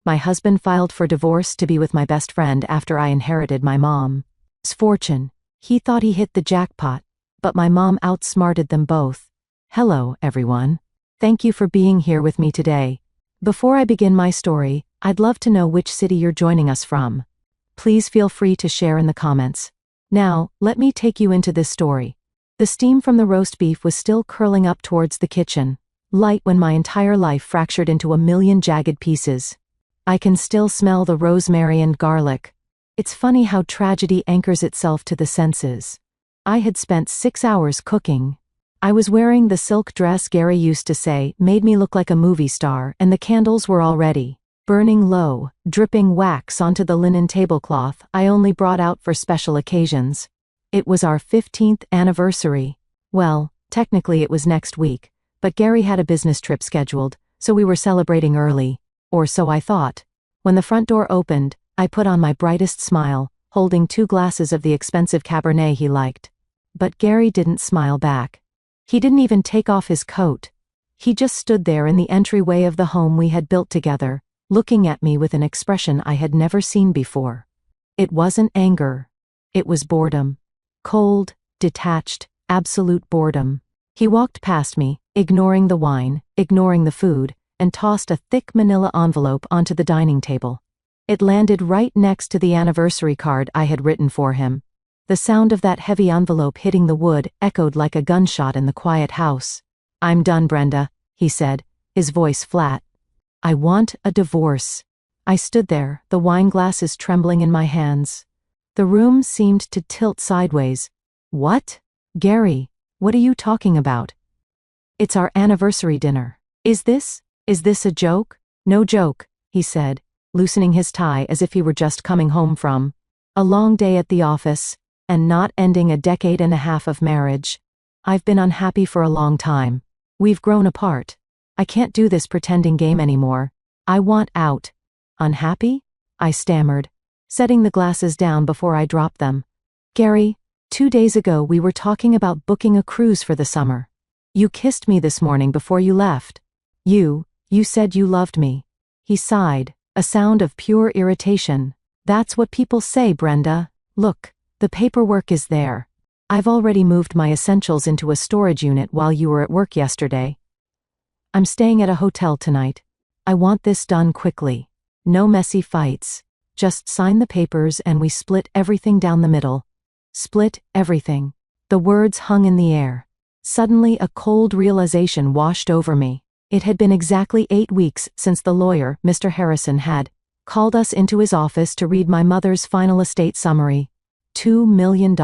My husband filed for divorce to be with my best friend after I inherited my mom's fortune. He thought he hit the jackpot, but my mom outsmarted them both. Hello, everyone. Thank you for being here with me today. Before I begin my story, I'd love to know which city you're joining us from. Please feel free to share in the comments. Now, let me take you into this story. The steam from the roast beef was still curling up towards the kitchen, light when my entire life fractured into a million jagged pieces. I can still smell the rosemary and garlic. It's funny how tragedy anchors itself to the senses. I had spent 6 hours cooking. I was wearing the silk dress Gary used to say made me look like a movie star, and the candles were already burning low, dripping wax onto the linen tablecloth I only brought out for special occasions. It was our 15th anniversary. Well, technically it was next week, but Gary had a business trip scheduled, so we were celebrating early, or so I thought. When the front door opened, I put on my brightest smile, holding 2 glasses of the expensive Cabernet he liked. But Gary didn't smile back. He didn't even take off his coat. He just stood there in the entryway of the home we had built together, looking at me with an expression I had never seen before. It wasn't anger. It was boredom. Cold, detached, absolute boredom. He walked past me, ignoring the wine, ignoring the food, and tossed a thick manila envelope onto the dining table. It landed right next to the anniversary card I had written for him. The sound of that heavy envelope hitting the wood echoed like a gunshot in the quiet house. "I'm done, Brenda," he said, his voice flat. "I want a divorce." I stood there, the wine glasses trembling in my hands. The room seemed to tilt sideways. "What? Gary, what are you talking about?" "It's our anniversary dinner. Is this a joke?" "No joke," he said, loosening his tie as if he were just coming home from a long day at the office, and not ending a decade and a half of marriage. "I've been unhappy for a long time. We've grown apart. I can't do this pretending game anymore. I want out." "Unhappy?" I stammered, setting the glasses down before I dropped them. "Gary, 2 days ago we were talking about booking a cruise for the summer. You kissed me this morning before you left. You said you loved me." He sighed, a sound of pure irritation. "That's what people say, Brenda. Look, the paperwork is there. I've already moved my essentials into a storage unit while you were at work yesterday. I'm staying at a hotel tonight. I want this done quickly. No messy fights. Just sign the papers and we split everything down the middle." Split everything. The words hung in the air. Suddenly a cold realization washed over me. It had been exactly 8 weeks since the lawyer, Mr. Harrison, had called us into his office to read my mother's final estate summary. $2 million.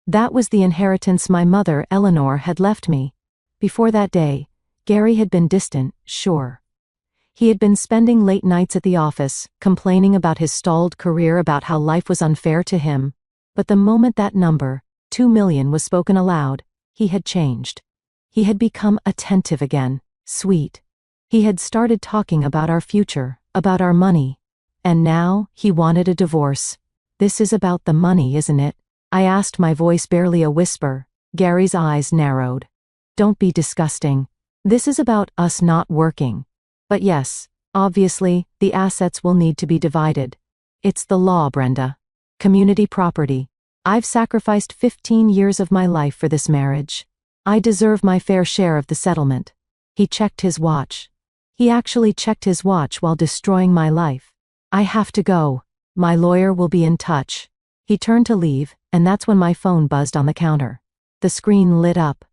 That was the inheritance my mother, Eleanor, had left me. Before that day, Gary had been distant, sure. He had been spending late nights at the office, complaining about his stalled career, about how life was unfair to him. But the moment that number, 2 million, was spoken aloud, he had changed. He had become attentive again, sweet. He had started talking about our future, about our money. And now, he wanted a divorce. "This is about the money, isn't it?" I asked, my voice barely a whisper. Gary's eyes narrowed. "Don't be disgusting. This is about us not working. But yes, obviously, the assets will need to be divided. It's the law, Brenda. Community property. I've sacrificed 15 years of my life for this marriage. I deserve my fair share of the settlement." He checked his watch. He actually checked his watch while destroying my life. "I have to go. My lawyer will be in touch." He turned to leave, and that's when my phone buzzed on the counter. The screen lit up.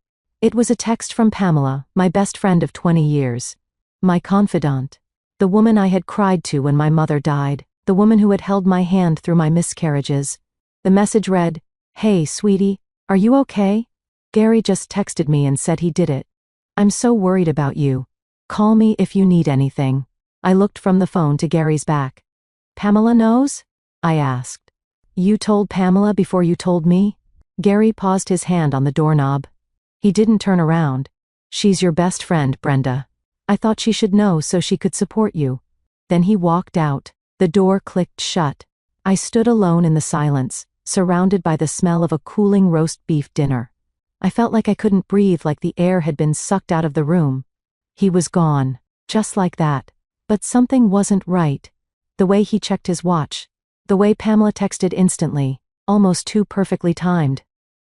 It was a text from Pamela, my best friend of 20 years. My confidant. The woman I had cried to when my mother died. The woman who had held my hand through my miscarriages. The message read, "Hey, sweetie, are you okay? Gary just texted me and said he did it. I'm so worried about you. Call me if you need anything." I looked from the phone to Gary's back. "Pamela knows?" I asked. "You told Pamela before you told me?" Gary paused, his hand on the doorknob. He didn't turn around. "She's your best friend, Brenda. I thought she should know so she could support you." Then he walked out. The door clicked shut. I stood alone in the silence, surrounded by the smell of a cooling roast beef dinner. I felt like I couldn't breathe, like the air had been sucked out of the room. He was gone. Just like that. But something wasn't right. The way he checked his watch. The way Pamela texted instantly, almost too perfectly timed.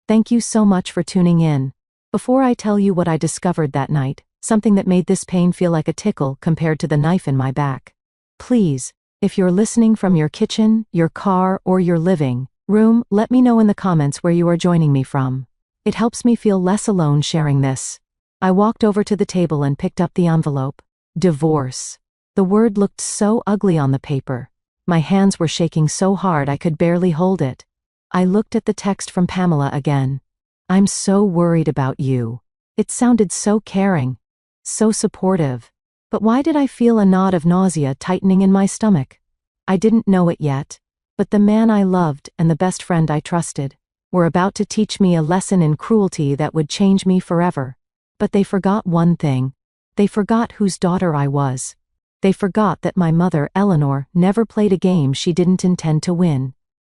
Thank you so much for tuning in. Before I tell you what I discovered that night, something that made this pain feel like a tickle compared to the knife in my back. Please, if you're listening from your kitchen, your car, or your living room, let me know in the comments where you are joining me from. It helps me feel less alone sharing this. I walked over to the table and picked up the envelope. Divorce. The word looked so ugly on the paper. My hands were shaking so hard I could barely hold it. I looked at the text from Pamela again. I'm so worried about you. It sounded so caring. So supportive. But why did I feel a knot of nausea tightening in my stomach? I didn't know it yet, but the man I loved and the best friend I trusted were about to teach me a lesson in cruelty that would change me forever. But they forgot one thing. They forgot whose daughter I was. They forgot that my mother, Eleanor, never played a game she didn't intend to win.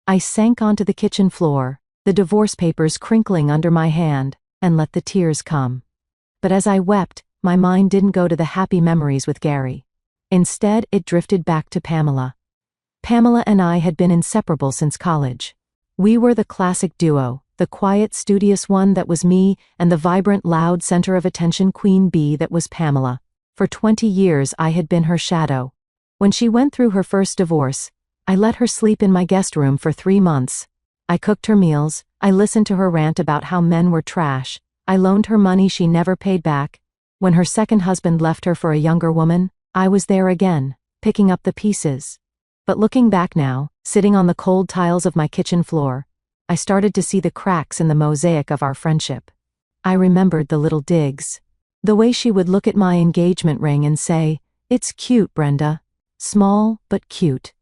I sank onto the kitchen floor, the divorce papers crinkling under my hand, and let the tears come. But as I wept, my mind didn't go to the happy memories with Gary. Instead, it drifted back to Pamela. Pamela and I had been inseparable since college. We were the classic duo, the quiet, studious one that was me, and the vibrant, loud center of attention queen bee that was Pamela. For 20 years I had been her shadow. When she went through her first divorce, I let her sleep in my guest room for 3 months. I cooked her meals, I listened to her rant about how men were trash, I loaned her money she never paid back. When her second husband left her for a younger woman, I was there again, picking up the pieces. But looking back now, sitting on the cold tiles of my kitchen floor, I started to see the cracks in the mosaic of our friendship. I remembered the little digs. The way she would look at my engagement ring and say, "It's cute, Brenda." Small, but cute.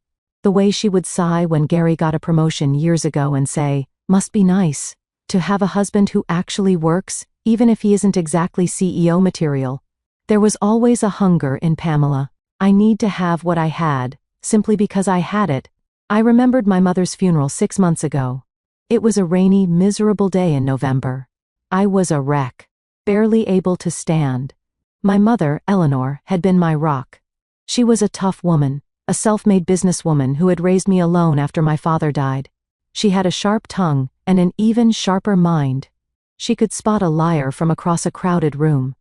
The way she would sigh when Gary got a promotion years ago and say, "Must be nice to have a husband who actually works, even if he isn't exactly CEO material." There was always a hunger in Pamela. I need to have what I had, simply because I had it. I remembered my mother's funeral 6 months ago. It was a rainy, miserable day in November. I was a wreck, barely able to stand. My mother, Eleanor, had been my rock. She was a tough woman, a self-made businesswoman who had raised me alone after my father died. She had a sharp tongue and an even sharper mind. She could spot a liar from across a crowded room.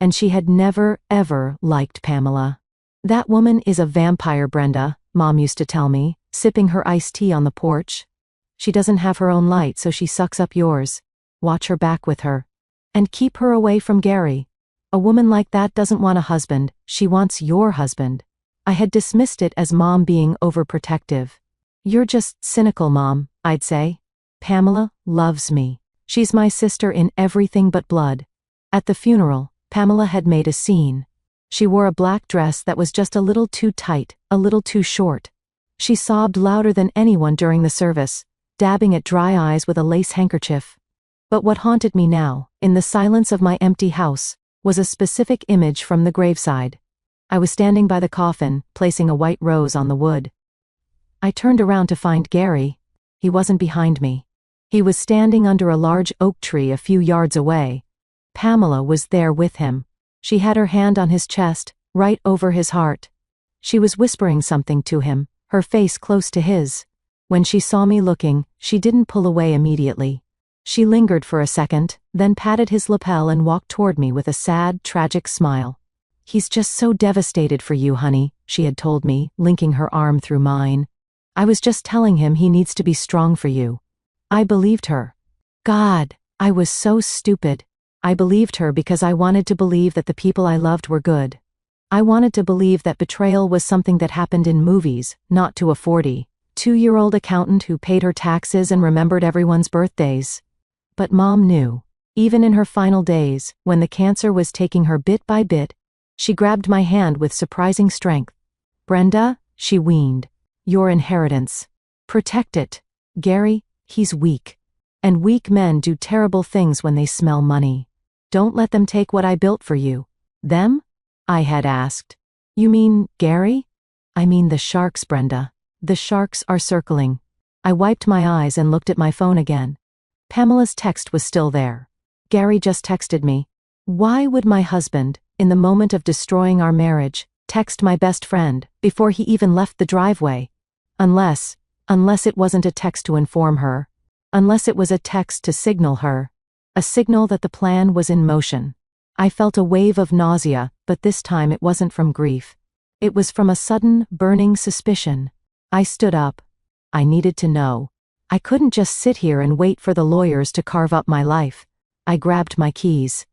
And she had never, ever liked Pamela. "That woman is a vampire, Brenda," Mom used to tell me, sipping her iced tea on the porch. "She doesn't have her own light, so she sucks up yours. Watch her back with her. And keep her away from Gary. A woman like that doesn't want a husband, she wants your husband." I had dismissed it as Mom being overprotective. "You're just cynical, Mom," I'd say. "Pamela loves me. She's my sister in everything but blood." At the funeral, Pamela had made a scene. She wore a black dress that was just a little too tight, a little too short. She sobbed louder than anyone during the service, dabbing at dry eyes with a lace handkerchief. But what haunted me now, in the silence of my empty house, was a specific image from the graveside. I was standing by the coffin, placing a white rose on the wood. I turned around to find Gary. He wasn't behind me. He was standing under a large oak tree a few yards away. Pamela was there with him. She had her hand on his chest, right over his heart. She was whispering something to him, her face close to his. When she saw me looking, she didn't pull away immediately. She lingered for a second, then patted his lapel and walked toward me with a sad, tragic smile. "He's just so devastated for you, honey," she had told me, linking her arm through mine. "I was just telling him he needs to be strong for you." I believed her. God, I was so stupid. I believed her because I wanted to believe that the people I loved were good. I wanted to believe that betrayal was something that happened in movies, not to a 42-year-old accountant who paid her taxes and remembered everyone's birthdays. But Mom knew. Even in her final days, when the cancer was taking her bit by bit, she grabbed my hand with surprising strength. "Brenda," she weaned, "your inheritance. Protect it. Gary, he's weak. And weak men do terrible things when they smell money. Don't let them take what I built for you." "Them?" I had asked. "You mean Gary?" "I mean the sharks, Brenda. The sharks are circling." I wiped my eyes and looked at my phone again. Pamela's text was still there. Gary just texted me. Why would my husband, in the moment of destroying our marriage, Text my best friend, before he even left the driveway. Unless it wasn't a text to inform her. Unless it was a text to signal her. A signal that the plan was in motion. I felt a wave of nausea, but this time it wasn't from grief. It was from a sudden, burning suspicion. I stood up. I needed to know. I couldn't just sit here and wait for the lawyers to carve up my life. I grabbed my keys.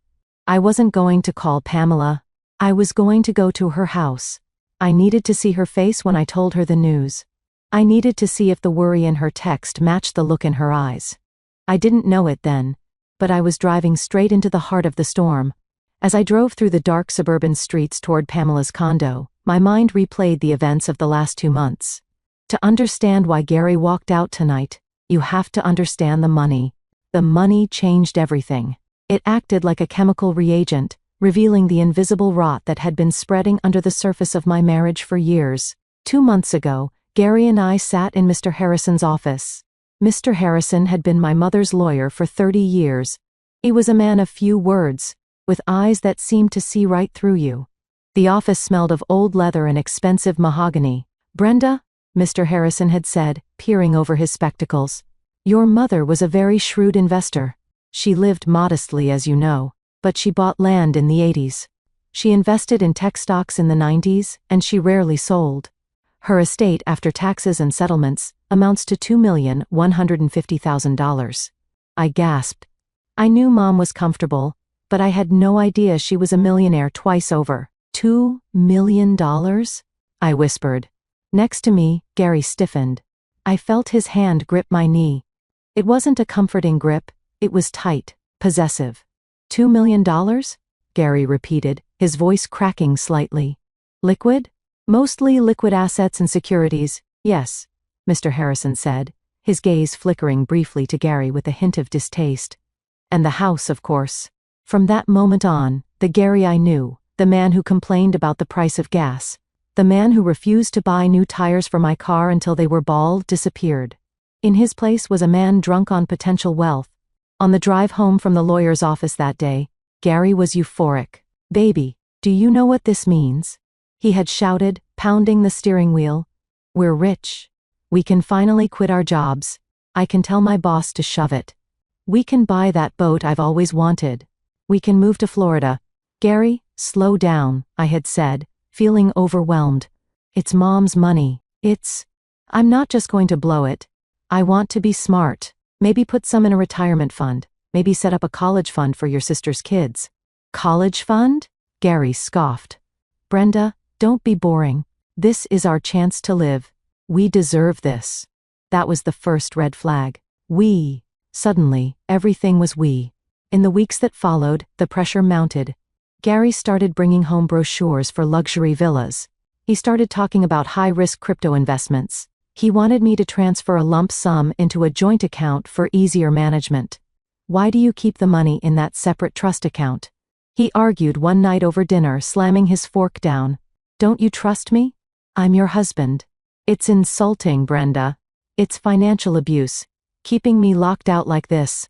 I wasn't going to call Pamela. I was going to go to her house. I needed to see her face when I told her the news. I needed to see if the worry in her text matched the look in her eyes. I didn't know it then, but I was driving straight into the heart of the storm. As I drove through the dark suburban streets toward Pamela's condo, my mind replayed the events of the last 2 months. To understand why Gary walked out tonight, you have to understand the money. The money changed everything. It acted like a chemical reagent, revealing the invisible rot that had been spreading under the surface of my marriage for years. 2 months ago, Gary and I sat in Mr. Harrison's office. Mr. Harrison had been my mother's lawyer for 30 years. He was a man of few words, with eyes that seemed to see right through you. The office smelled of old leather and expensive mahogany. "Brenda," Mr. Harrison had said, peering over his spectacles, "your mother was a very shrewd investor. She lived modestly, as you know. But she bought land in the 80s. She invested in tech stocks in the 90s, and she rarely sold. Her estate after taxes and settlements amounts to $2,150,000. I gasped. I knew Mom was comfortable, but I had no idea she was a millionaire twice over. $2 million? I whispered. Next to me, Gary stiffened. I felt his hand grip my knee. It wasn't a comforting grip, it was tight, possessive. $2 million? Gary repeated, his voice cracking slightly. Liquid? Mostly liquid assets and securities, yes, Mr. Harrison said, his gaze flickering briefly to Gary with a hint of distaste. And the house, of course. From that moment on, the Gary I knew, the man who complained about the price of gas, the man who refused to buy new tires for my car until they were bald, disappeared. In his place was a man drunk on potential wealth. On the drive home from the lawyer's office that day, Gary was euphoric. "Baby, do you know what this means?" He had shouted, pounding the steering wheel. "We're rich. We can finally quit our jobs. I can tell my boss to shove it. We can buy that boat I've always wanted. We can move to Florida." "Gary, slow down," I had said, feeling overwhelmed. "It's Mom's money. I'm not just going to blow it. I want to be smart. Maybe put some in a retirement fund. Maybe set up a college fund for your sister's kids." "College fund?" Gary scoffed. "Brenda, don't be boring. This is our chance to live. We deserve this." That was the first red flag. We. Suddenly, everything was we. In the weeks that followed, the pressure mounted. Gary started bringing home brochures for luxury villas. He started talking about high-risk crypto investments. He wanted me to transfer a lump sum into a joint account for easier management. "Why do you keep the money in that separate trust account?" He argued one night over dinner, slamming his fork down. "Don't you trust me? I'm your husband." "It's insulting, Brenda. It's financial abuse, keeping me locked out like this."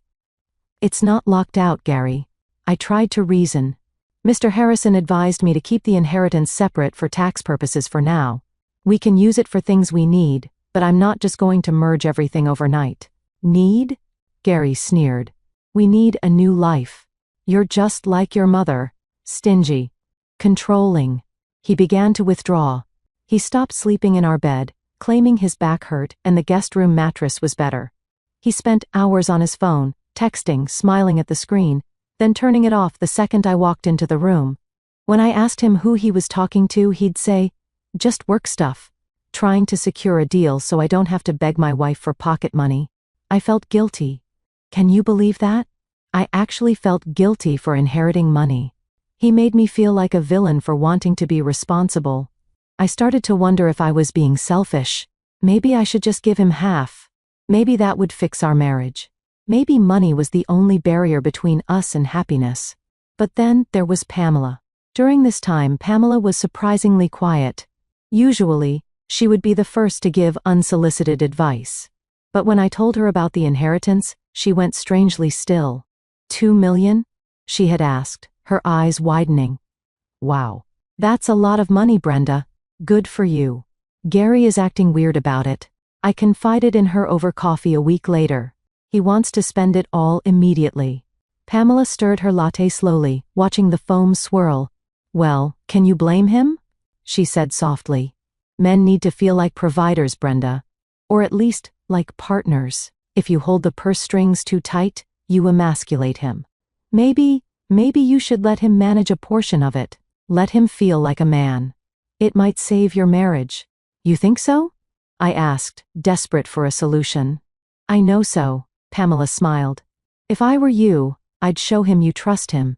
"It's not locked out, Gary." I tried to reason. "Mr. Harrison advised me to keep the inheritance separate for tax purposes for now. We can use it for things we need, but I'm not just going to merge everything overnight." "Need?" Gary sneered. "We need a new life. You're just like your mother. Stingy. Controlling." He began to withdraw. He stopped sleeping in our bed, claiming his back hurt and the guest room mattress was better. He spent hours on his phone, texting, smiling at the screen, then turning it off the second I walked into the room. When I asked him who he was talking to, he'd say, "Just work stuff. Trying to secure a deal so I don't have to beg my wife for pocket money." I felt guilty. Can you believe that? I actually felt guilty for inheriting money. He made me feel like a villain for wanting to be responsible. I started to wonder if I was being selfish. Maybe I should just give him half. Maybe that would fix our marriage. Maybe money was the only barrier between us and happiness. But then there was Pamela. During this time, Pamela was surprisingly quiet. Usually, she would be the first to give unsolicited advice. But when I told her about the inheritance, she went strangely still. $2 million? She had asked, her eyes widening. Wow. That's a lot of money, Brenda. Good for you. Gary is acting weird about it. I confided in her over coffee a week later. He wants to spend it all immediately. Pamela stirred her latte slowly, watching the foam swirl. Well, can you blame him? She said softly. Men need to feel like providers, Brenda. Or at least, like partners. If you hold the purse strings too tight, you emasculate him. Maybe you should let him manage a portion of it. Let him feel like a man. It might save your marriage. You think so? I asked, desperate for a solution. I know so, Pamela smiled. If I were you, I'd show him you trust him.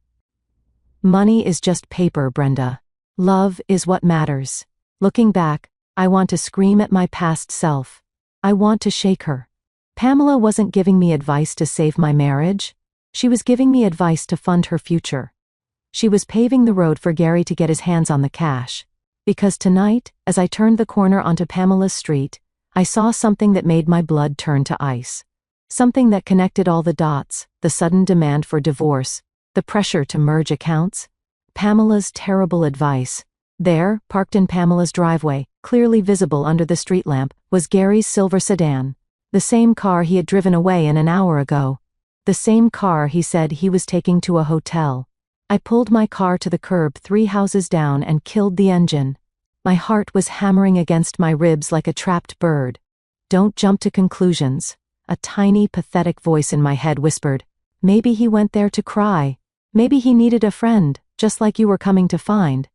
Money is just paper, Brenda. Love is what matters. Looking back, I want to scream at my past self. I want to shake her. Pamela wasn't giving me advice to save my marriage. She was giving me advice to fund her future. She was paving the road for Gary to get his hands on the cash. Because tonight, as I turned the corner onto Pamela's street, I saw something that made my blood turn to ice. Something that connected all the dots, the sudden demand for divorce, the pressure to merge accounts, Pamela's terrible advice. There, parked in Pamela's driveway, clearly visible under the street lamp, was Gary's silver sedan. The same car he had driven away in an hour ago. The same car he said he was taking to a hotel. I pulled my car to the curb 3 houses down and killed the engine. My heart was hammering against my ribs like a trapped bird. Don't jump to conclusions. A tiny, pathetic voice in my head whispered, maybe he went there to cry. Maybe he needed a friend, just like you were coming to find.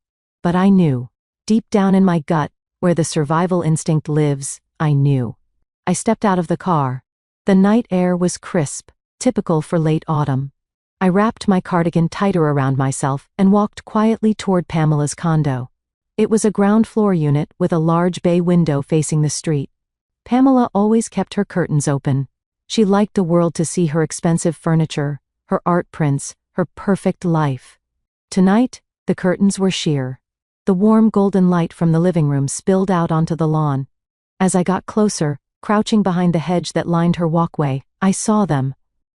But I knew. Deep down in my gut, where the survival instinct lives, I knew. I stepped out of the car. The night air was crisp, typical for late autumn. I wrapped my cardigan tighter around myself and walked quietly toward Pamela's condo. It was a ground floor unit with a large bay window facing the street. Pamela always kept her curtains open. She liked the world to see her expensive furniture, her art prints, her perfect life. Tonight, the curtains were sheer. The warm golden light from the living room spilled out onto the lawn. As I got closer, crouching behind the hedge that lined her walkway, I saw them.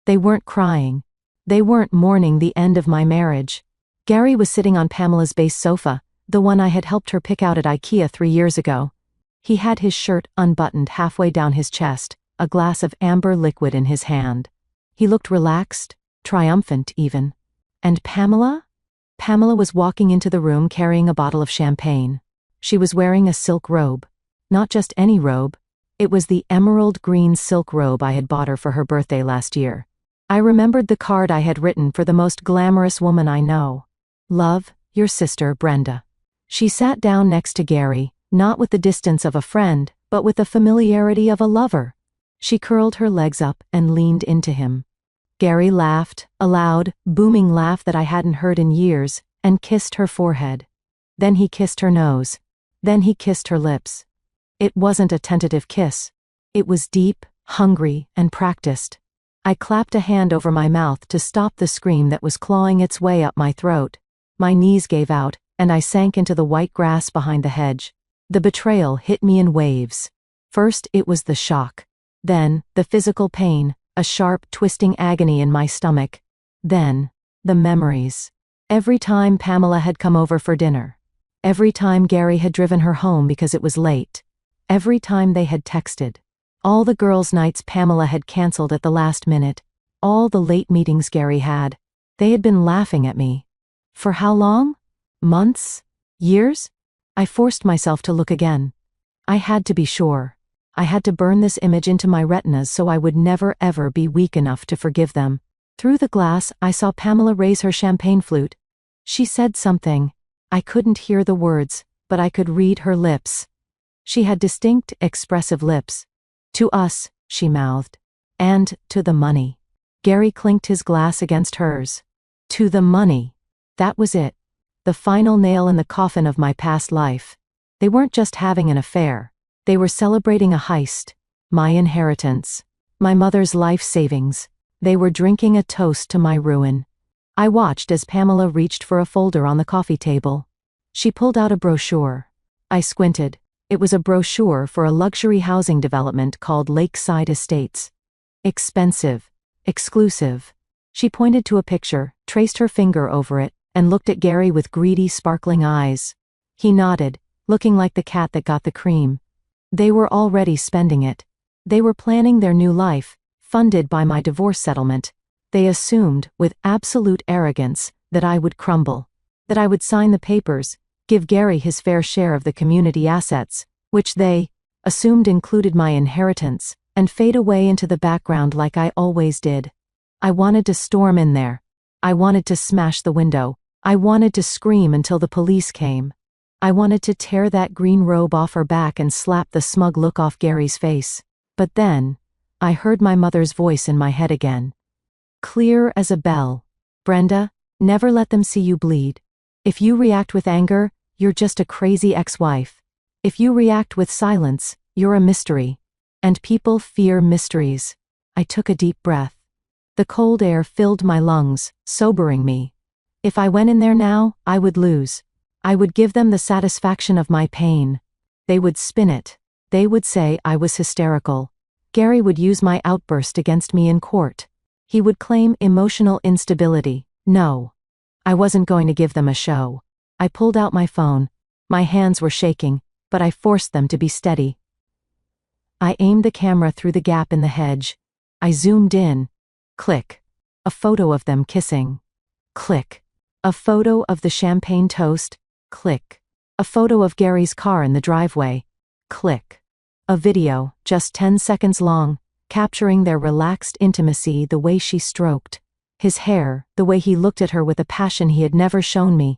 They weren't crying. They weren't mourning the end of my marriage. Gary was sitting on Pamela's base sofa, the one I had helped her pick out at IKEA 3 years ago. He had his shirt unbuttoned halfway down his chest, a glass of amber liquid in his hand. He looked relaxed, triumphant even. And Pamela? Pamela was walking into the room carrying a bottle of champagne. She was wearing a silk robe. Not just any robe. It was the emerald green silk robe I had bought her for her birthday last year. I remembered the card I had written for the most glamorous woman I know. Love, your sister, Brenda. She sat down next to Gary, not with the distance of a friend, but with the familiarity of a lover. She curled her legs up and leaned into him. Gary laughed, a loud, booming laugh that I hadn't heard in years, and kissed her forehead. Then he kissed her nose. Then he kissed her lips. It wasn't a tentative kiss. It was deep, hungry, and practiced. I clapped a hand over my mouth to stop the scream that was clawing its way up my throat. My knees gave out, and I sank into the white grass behind the hedge. The betrayal hit me in waves. First, it was the shock. Then, the physical pain, a sharp, twisting agony in my stomach. Then, the memories. Every time Pamela had come over for dinner. Every time Gary had driven her home because it was late. Every time they had texted. All the girls' nights Pamela had canceled at the last minute. All the late meetings Gary had. They had been laughing at me. For how long? Months? Years? I forced myself to look again. I had to be sure. I had to burn this image into my retinas so I would never ever be weak enough to forgive them. Through the glass, I saw Pamela raise her champagne flute. She said something. I couldn't hear the words, but I could read her lips. She had distinct, expressive lips. To us, she mouthed. And to the money. Gary clinked his glass against hers. To the money. That was it. The final nail in the coffin of my past life. They weren't just having an affair. They were celebrating a heist. My inheritance. My mother's life savings. They were drinking a toast to my ruin. I watched as Pamela reached for a folder on the coffee table. She pulled out a brochure. I squinted. It was a brochure for a luxury housing development called Lakeside Estates. Expensive. Exclusive. She pointed to a picture, traced her finger over it, and looked at Gary with greedy, sparkling eyes. He nodded, looking like the cat that got the cream. They were already spending it. They were planning their new life, funded by my divorce settlement. They assumed, with absolute arrogance, that I would crumble. That I would sign the papers, give Gary his fair share of the community assets, which they assumed included my inheritance, and fade away into the background like I always did. I wanted to storm in there. I wanted to smash the window. I wanted to scream until the police came. I wanted to tear that green robe off her back and slap the smug look off Gary's face. But then, I heard my mother's voice in my head again. Clear as a bell. Brenda, never let them see you bleed. If you react with anger, you're just a crazy ex-wife. If you react with silence, you're a mystery. And people fear mysteries. I took a deep breath. The cold air filled my lungs, sobering me. If I went in there now, I would lose. I would give them the satisfaction of my pain. They would spin it. They would say I was hysterical. Gary would use my outburst against me in court. He would claim emotional instability. No. I wasn't going to give them a show. I pulled out my phone. My hands were shaking, but I forced them to be steady. I aimed the camera through the gap in the hedge. I zoomed in. Click. A photo of them kissing. Click. A photo of the champagne toast. Click. A photo of Gary's car in the driveway. Click. A video, just 10 seconds long, capturing their relaxed intimacy, the way she stroked his hair, the way he looked at her with a passion he had never shown me.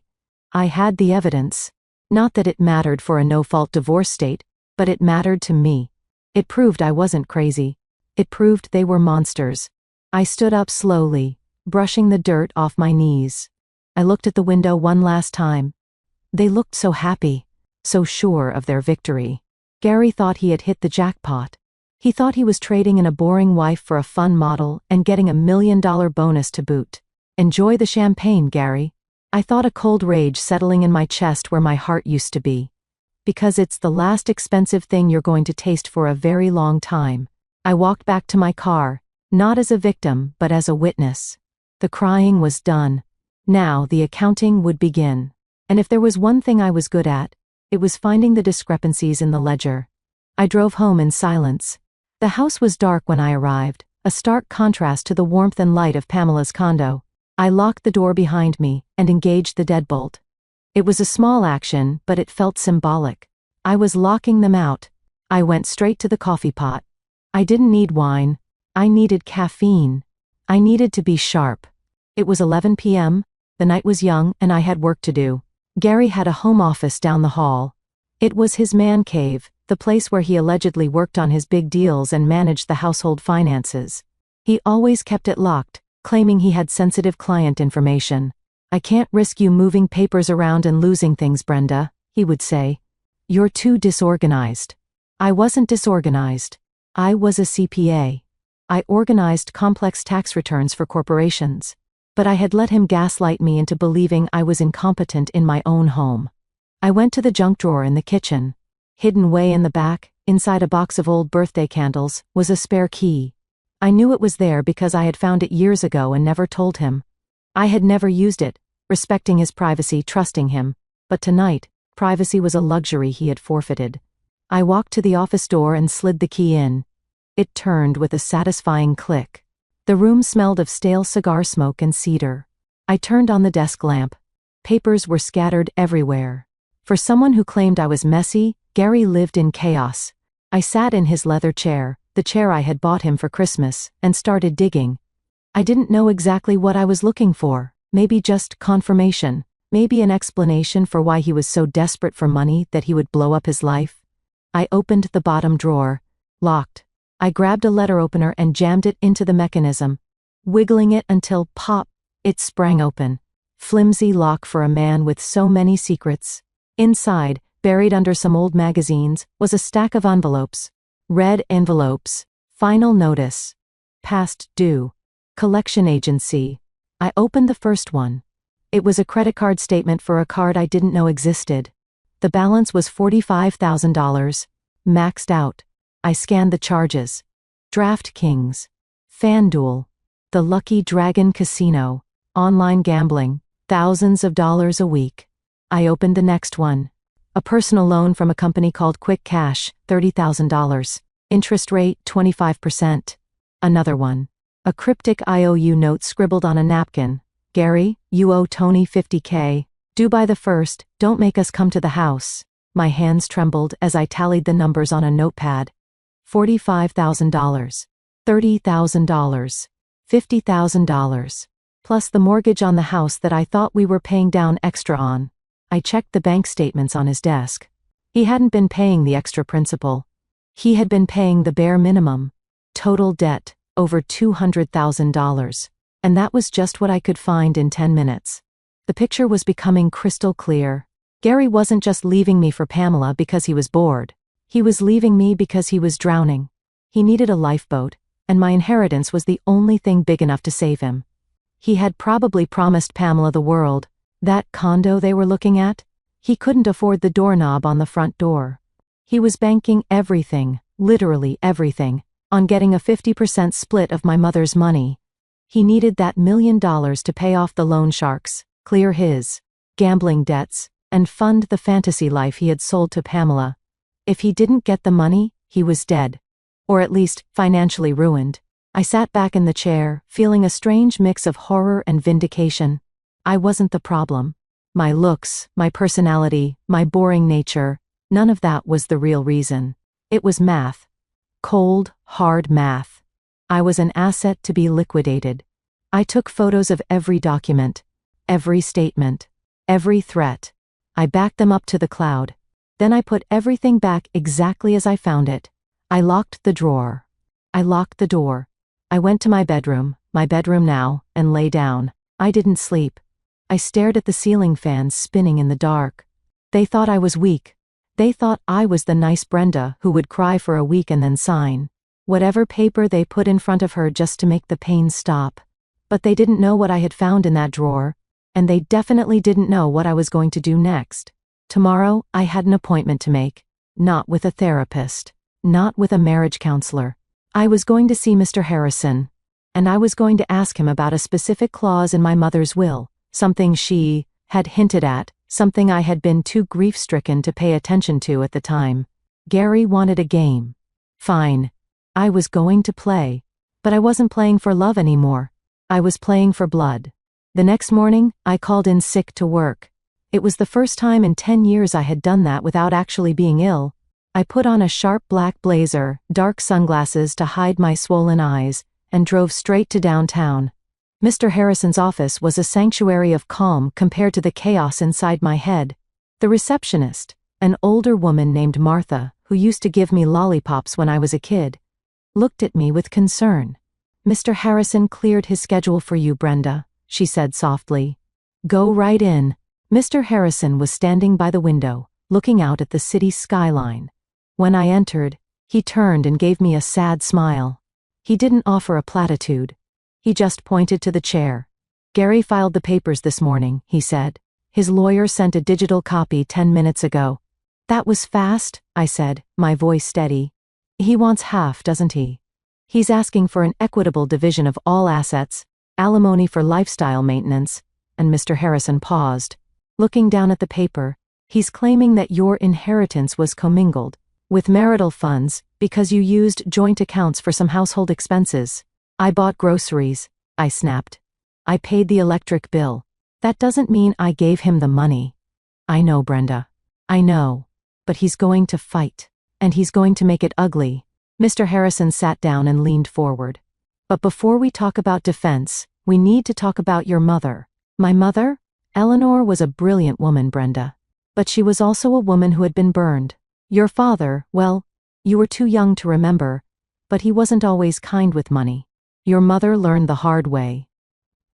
I had the evidence. Not that it mattered for a no-fault divorce state, but it mattered to me. It proved I wasn't crazy. It proved they were monsters. I stood up slowly, brushing the dirt off my knees. I looked at the window one last time. They looked so happy, so sure of their victory. Gary thought he had hit the jackpot. He thought he was trading in a boring wife for a fun model and getting $1 million bonus to boot. Enjoy the champagne, Gary. I thought, a cold rage settling in my chest where my heart used to be. Because it's the last expensive thing you're going to taste for a very long time. I walked back to my car, not as a victim but as a witness. The crying was done. Now the accounting would begin. And if there was one thing I was good at, it was finding the discrepancies in the ledger. I drove home in silence. The house was dark when I arrived, a stark contrast to the warmth and light of Pamela's condo. I locked the door behind me and engaged the deadbolt. It was a small action, but it felt symbolic. I was locking them out. I went straight to the coffee pot. I didn't need wine. I needed caffeine. I needed to be sharp. It was 11 p.m., the night was young, and I had work to do. Gary had a home office down the hall. It was his man cave, the place where he allegedly worked on his big deals and managed the household finances. He always kept it locked, claiming he had sensitive client information. I can't risk you moving papers around and losing things, Brenda, he would say. You're too disorganized. I wasn't disorganized. I was a CPA. I organized complex tax returns for corporations. But I had let him gaslight me into believing I was incompetent in my own home. I went to the junk drawer in the kitchen. Hidden way in the back, inside a box of old birthday candles, was a spare key. I knew it was there because I had found it years ago and never told him. I had never used it, respecting his privacy, trusting him. But tonight, privacy was a luxury he had forfeited. I walked to the office door and slid the key in. It turned with a satisfying click. The room smelled of stale cigar smoke and cedar. I turned on the desk lamp. Papers were scattered everywhere. For someone who claimed I was messy, Gary lived in chaos. I sat in his leather chair, the chair I had bought him for Christmas, and started digging. I didn't know exactly what I was looking for, maybe just confirmation, maybe an explanation for why he was so desperate for money that he would blow up his life. I opened the bottom drawer. Locked. I grabbed a letter opener and jammed it into the mechanism. Wiggling it until pop, it sprang open. Flimsy lock for a man with so many secrets. Inside, buried under some old magazines, was a stack of envelopes. Red envelopes. Final notice. Past due. Collection agency. I opened the first one. It was a credit card statement for a card I didn't know existed. The balance was $45,000. Maxed out. I scanned the charges. DraftKings. FanDuel. The Lucky Dragon Casino. Online gambling. Thousands of dollars a week. I opened the next one. A personal loan from a company called Quick Cash, $30,000. Interest rate, 25%. Another one. A cryptic IOU note scribbled on a napkin. Gary, you owe Tony $50K. Due by the 1st, don't make us come to the house. My hands trembled as I tallied the numbers on a notepad. $45,000. $30,000. $50,000. Plus the mortgage on the house that I thought we were paying down extra on. I checked the bank statements on his desk. He hadn't been paying the extra principal. He had been paying the bare minimum. Total debt, over $200,000. And that was just what I could find in 10 minutes. The picture was becoming crystal clear. Gary wasn't just leaving me for Pamela because he was bored. He was leaving me because he was drowning. He needed a lifeboat, and my inheritance was the only thing big enough to save him. He had probably promised Pamela the world. That condo they were looking at? He couldn't afford the doorknob on the front door. He was banking everything, literally everything, on getting a 50% split of my mother's money. He needed that $1 million to pay off the loan sharks, clear his gambling debts, and fund the fantasy life he had sold to Pamela. If he didn't get the money, he was dead. Or at least, financially ruined. I sat back in the chair, feeling a strange mix of horror and vindication. I wasn't the problem. My looks, my personality, my boring nature, none of that was the real reason. It was math. Cold, hard math. I was an asset to be liquidated. I took photos of every document, every statement, every threat. I backed them up to the cloud. Then I put everything back exactly as I found it. I locked the drawer. I locked the door. I went to my bedroom now, and lay down. I didn't sleep. I stared at the ceiling fans spinning in the dark. They thought I was weak. They thought I was the nice Brenda who would cry for a week and then sign whatever paper they put in front of her just to make the pain stop. But they didn't know what I had found in that drawer, and they definitely didn't know what I was going to do next. Tomorrow, I had an appointment to make. Not with a therapist. Not with a marriage counselor. I was going to see Mr. Harrison. And I was going to ask him about a specific clause in my mother's will, something she had hinted at, something I had been too grief-stricken to pay attention to at the time. Gary wanted a game. Fine. I was going to play. But I wasn't playing for love anymore. I was playing for blood. The next morning, I called in sick to work. It was the first time in 10 years I had done that without actually being ill. I put on a sharp black blazer, dark sunglasses to hide my swollen eyes, and drove straight to downtown. Mr. Harrison's office was a sanctuary of calm compared to the chaos inside my head. The receptionist, an older woman named Martha, who used to give me lollipops when I was a kid, looked at me with concern. "Mr. Harrison cleared his schedule for you, Brenda," she said softly. "Go right in." Mr. Harrison was standing by the window, looking out at the city skyline. When I entered, he turned and gave me a sad smile. He didn't offer a platitude. He just pointed to the chair. "Gary filed the papers this morning," he said. "His lawyer sent a digital copy 10 minutes ago." "That was fast," I said, my voice steady. "He wants half, doesn't he? He's asking for an equitable division of all assets, alimony for lifestyle maintenance," and Mr. Harrison paused. Looking down at the paper, "He's claiming that your inheritance was commingled with marital funds because you used joint accounts for some household expenses." "I bought groceries," I snapped. "I paid the electric bill. That doesn't mean I gave him the money." "I know, Brenda. I know. But he's going to fight. And he's going to make it ugly." Mr. Harrison sat down and leaned forward. "But before we talk about defense, we need to talk about your mother." "My mother?" "Eleanor was a brilliant woman, Brenda. But she was also a woman who had been burned. Your father, well, you were too young to remember, but he wasn't always kind with money. Your mother learned the hard way."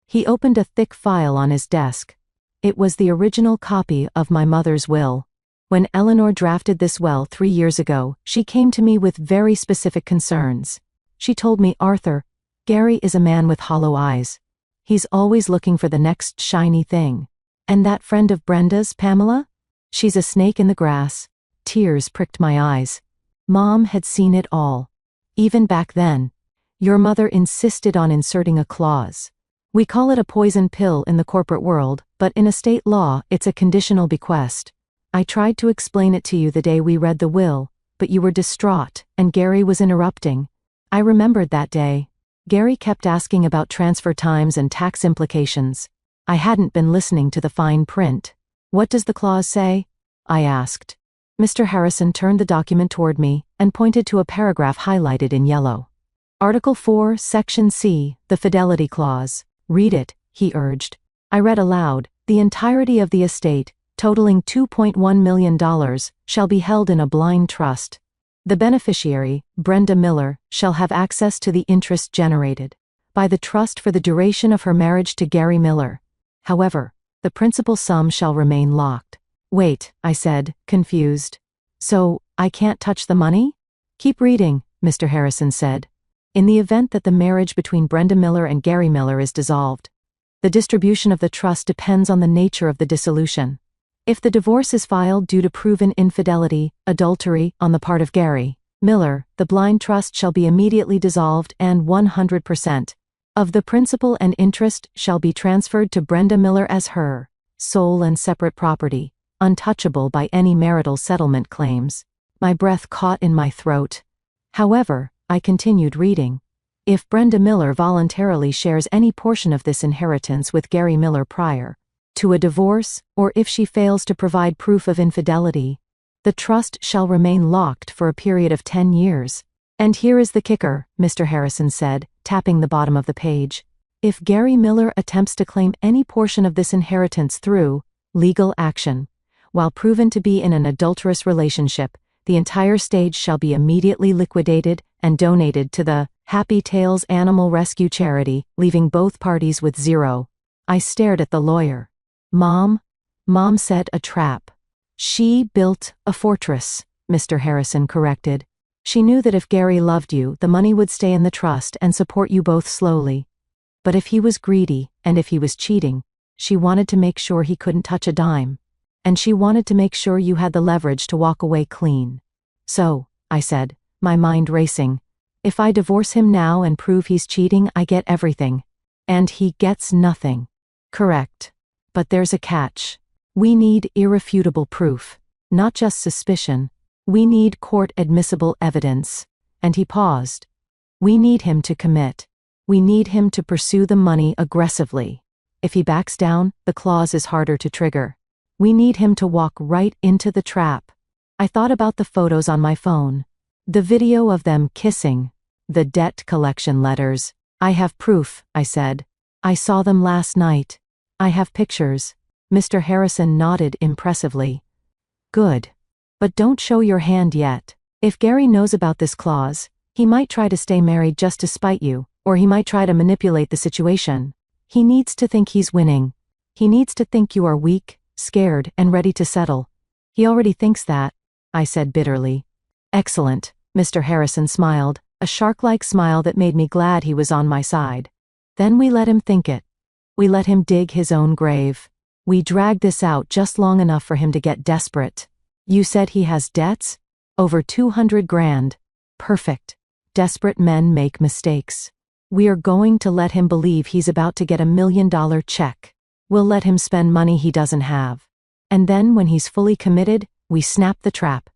He opened a thick file on his desk. It was the original copy of my mother's will. When Eleanor drafted this will 3 years ago, she came to me with very specific concerns. She told me, "Arthur, Gary is a man with hollow eyes. He's always looking for the next shiny thing. And that friend of Brenda's, Pamela? She's a snake in the grass." Tears pricked my eyes. Mom had seen it all. Even back then. Your mother insisted on inserting a clause. We call it a poison pill in the corporate world, but in estate law, it's a conditional bequest. I tried to explain it to you the day we read the will, but you were distraught, and Gary was interrupting. I remembered that day. Gary kept asking about transfer times and tax implications. I hadn't been listening to the fine print. What does the clause say? I asked. Mr. Harrison turned the document toward me and pointed to a paragraph highlighted in yellow. Article 4, Section C, the Fidelity Clause. Read it, he urged. I read aloud, the entirety of the estate, totaling $2.1 million, shall be held in a blind trust. The beneficiary, Brenda Miller, shall have access to the interest generated by the trust for the duration of her marriage to Gary Miller. However, the principal sum shall remain locked. Wait, I said, confused. So, I can't touch the money? Keep reading, Mr. Harrison said. In the event that the marriage between Brenda Miller and Gary Miller is dissolved, the distribution of the trust depends on the nature of the dissolution. If the divorce is filed due to proven infidelity, adultery, on the part of Gary Miller, the blind trust shall be immediately dissolved and 100% of the principal and interest shall be transferred to Brenda Miller as her sole and separate property, untouchable by any marital settlement claims. My breath caught in my throat. However, I continued reading. If Brenda Miller voluntarily shares any portion of this inheritance with Gary Miller prior to a divorce, or if she fails to provide proof of infidelity, the trust shall remain locked for a period of 10 years. And here is the kicker, Mr. Harrison said, tapping the bottom of the page. If Gary Miller attempts to claim any portion of this inheritance through legal action, while proven to be in an adulterous relationship, the entire estate shall be immediately liquidated and donated to the Happy Tales Animal Rescue Charity, leaving both parties with zero. I stared at the lawyer. Mom said a trap. She built a fortress, Mr. Harrison corrected. She knew that if Gary loved you, the money would stay in the trust and support you both slowly. But if he was greedy, and if he was cheating, she wanted to make sure he couldn't touch a dime. And she wanted to make sure you had the leverage to walk away clean. So, I said, my mind racing, if I divorce him now and prove he's cheating, I get everything. And he gets nothing. Correct. But there's a catch. We need irrefutable proof, not just suspicion. We need court-admissible evidence. And he paused. We need him to commit. We need him to pursue the money aggressively. If he backs down, the clause is harder to trigger. We need him to walk right into the trap. I thought about the photos on my phone. The video of them kissing. The debt collection letters. I have proof, I said. I saw them last night. I have pictures. Mr. Harrison nodded impressively. Good. But don't show your hand yet. If Gary knows about this clause, he might try to stay married just to spite you, or he might try to manipulate the situation. He needs to think he's winning. He needs to think you are weak, scared, and ready to settle. He already thinks that, I said bitterly. Excellent, Mr. Harrison smiled, a shark-like smile that made me glad he was on my side. Then we let him think it. We let him dig his own grave. We dragged this out just long enough for him to get desperate. You said he has debts? Over 200 grand. Perfect. Desperate men make mistakes. We are going to let him believe he's about to get $1 million check. We'll let him spend money he doesn't have. And then when he's fully committed, we snap the trap.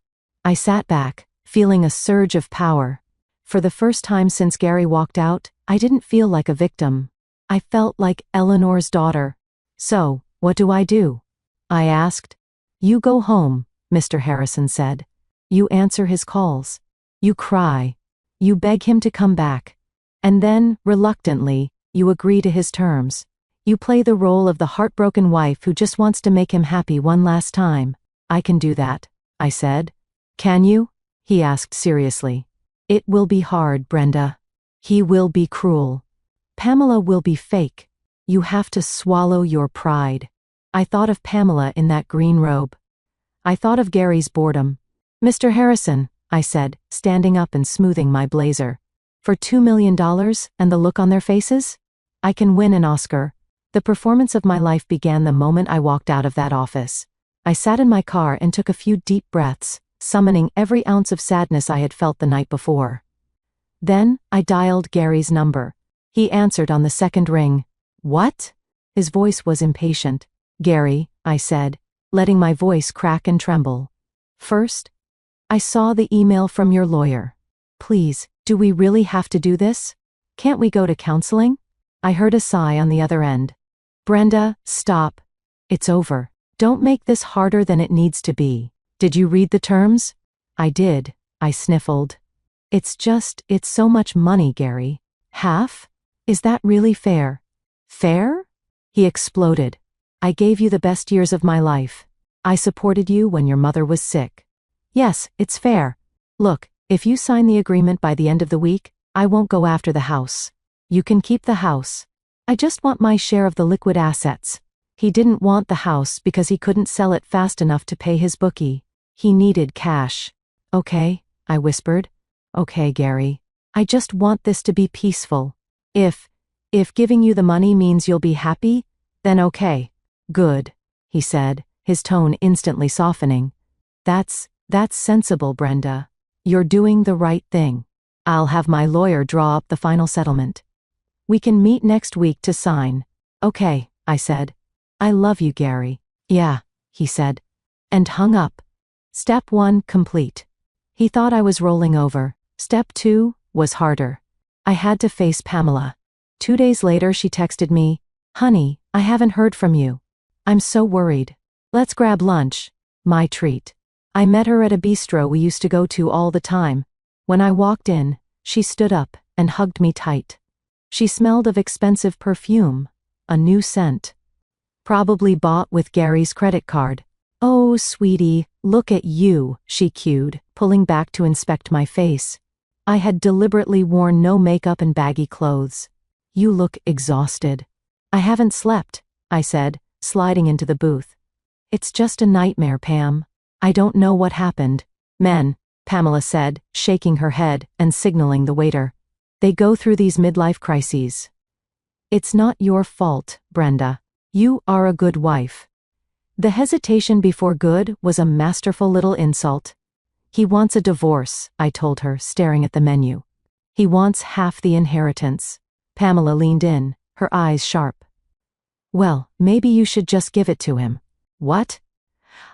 I sat back, feeling a surge of power. For the first time since Gary walked out, I didn't feel like a victim. I felt like Eleanor's daughter. So, what do? I asked. You go home, Mr. Harrison said. You answer his calls. You cry. You beg him to come back. And then, reluctantly, you agree to his terms. You play the role of the heartbroken wife who just wants to make him happy one last time. I can do that, I said. Can you? He asked seriously. It will be hard, Brenda. He will be cruel. Pamela will be fake. You have to swallow your pride. I thought of Pamela in that green robe. I thought of Gary's boredom. Mr. Harrison, I said, standing up and smoothing my blazer. For $2 million and the look on their faces? I can win an Oscar. The performance of my life began the moment I walked out of that office. I sat in my car and took a few deep breaths, summoning every ounce of sadness I had felt the night before. Then, I dialed Gary's number. He answered on the second ring. What? His voice was impatient. Gary, I said, letting my voice crack and tremble. First, I saw the email from your lawyer. Please, do we really have to do this? Can't we go to counseling? I heard a sigh on the other end. Brenda, stop. It's over. Don't make this harder than it needs to be. Did you read the terms? I did, I sniffled. It's so much money, Gary. Half? Is that really fair? Fair? He exploded. I gave you the best years of my life. I supported you when your mother was sick. Yes, it's fair. Look, if you sign the agreement by the end of the week, I won't go after the house. You can keep the house. I just want my share of the liquid assets. He didn't want the house because he couldn't sell it fast enough to pay his bookie. He needed cash. Okay, I whispered. Okay, Gary. I just want this to be peaceful. If giving you the money means you'll be happy, then okay. Good, he said, his tone instantly softening. That's sensible, Brenda. You're doing the right thing. I'll have my lawyer draw up the final settlement. We can meet next week to sign. Okay, I said. I love you, Gary. Yeah, he said. And hung up. Step 1 complete. He thought I was rolling over. Step 2 was harder. I had to face Pamela. 2 days later she texted me, "Honey, I haven't heard from you. I'm so worried. Let's grab lunch." My treat. I met her at a bistro we used to go to all the time. When I walked in, she stood up and hugged me tight. She smelled of expensive perfume, a new scent. Probably bought with Gary's credit card. "Oh, sweetie, look at you," she cued, pulling back to inspect my face. I had deliberately worn no makeup and baggy clothes. "You look exhausted." "I haven't slept," I said, sliding into the booth. "It's just a nightmare, Pam. I don't know what happened." "Men," Pamela said, shaking her head and signaling the waiter. "They go through these midlife crises." "It's not your fault, Brenda. You are a good wife." The hesitation before good was a masterful little insult. "He wants a divorce," I told her, staring at the menu. "He wants half the inheritance." Pamela leaned in, her eyes sharp. "Well, maybe you should just give it to him." "What?"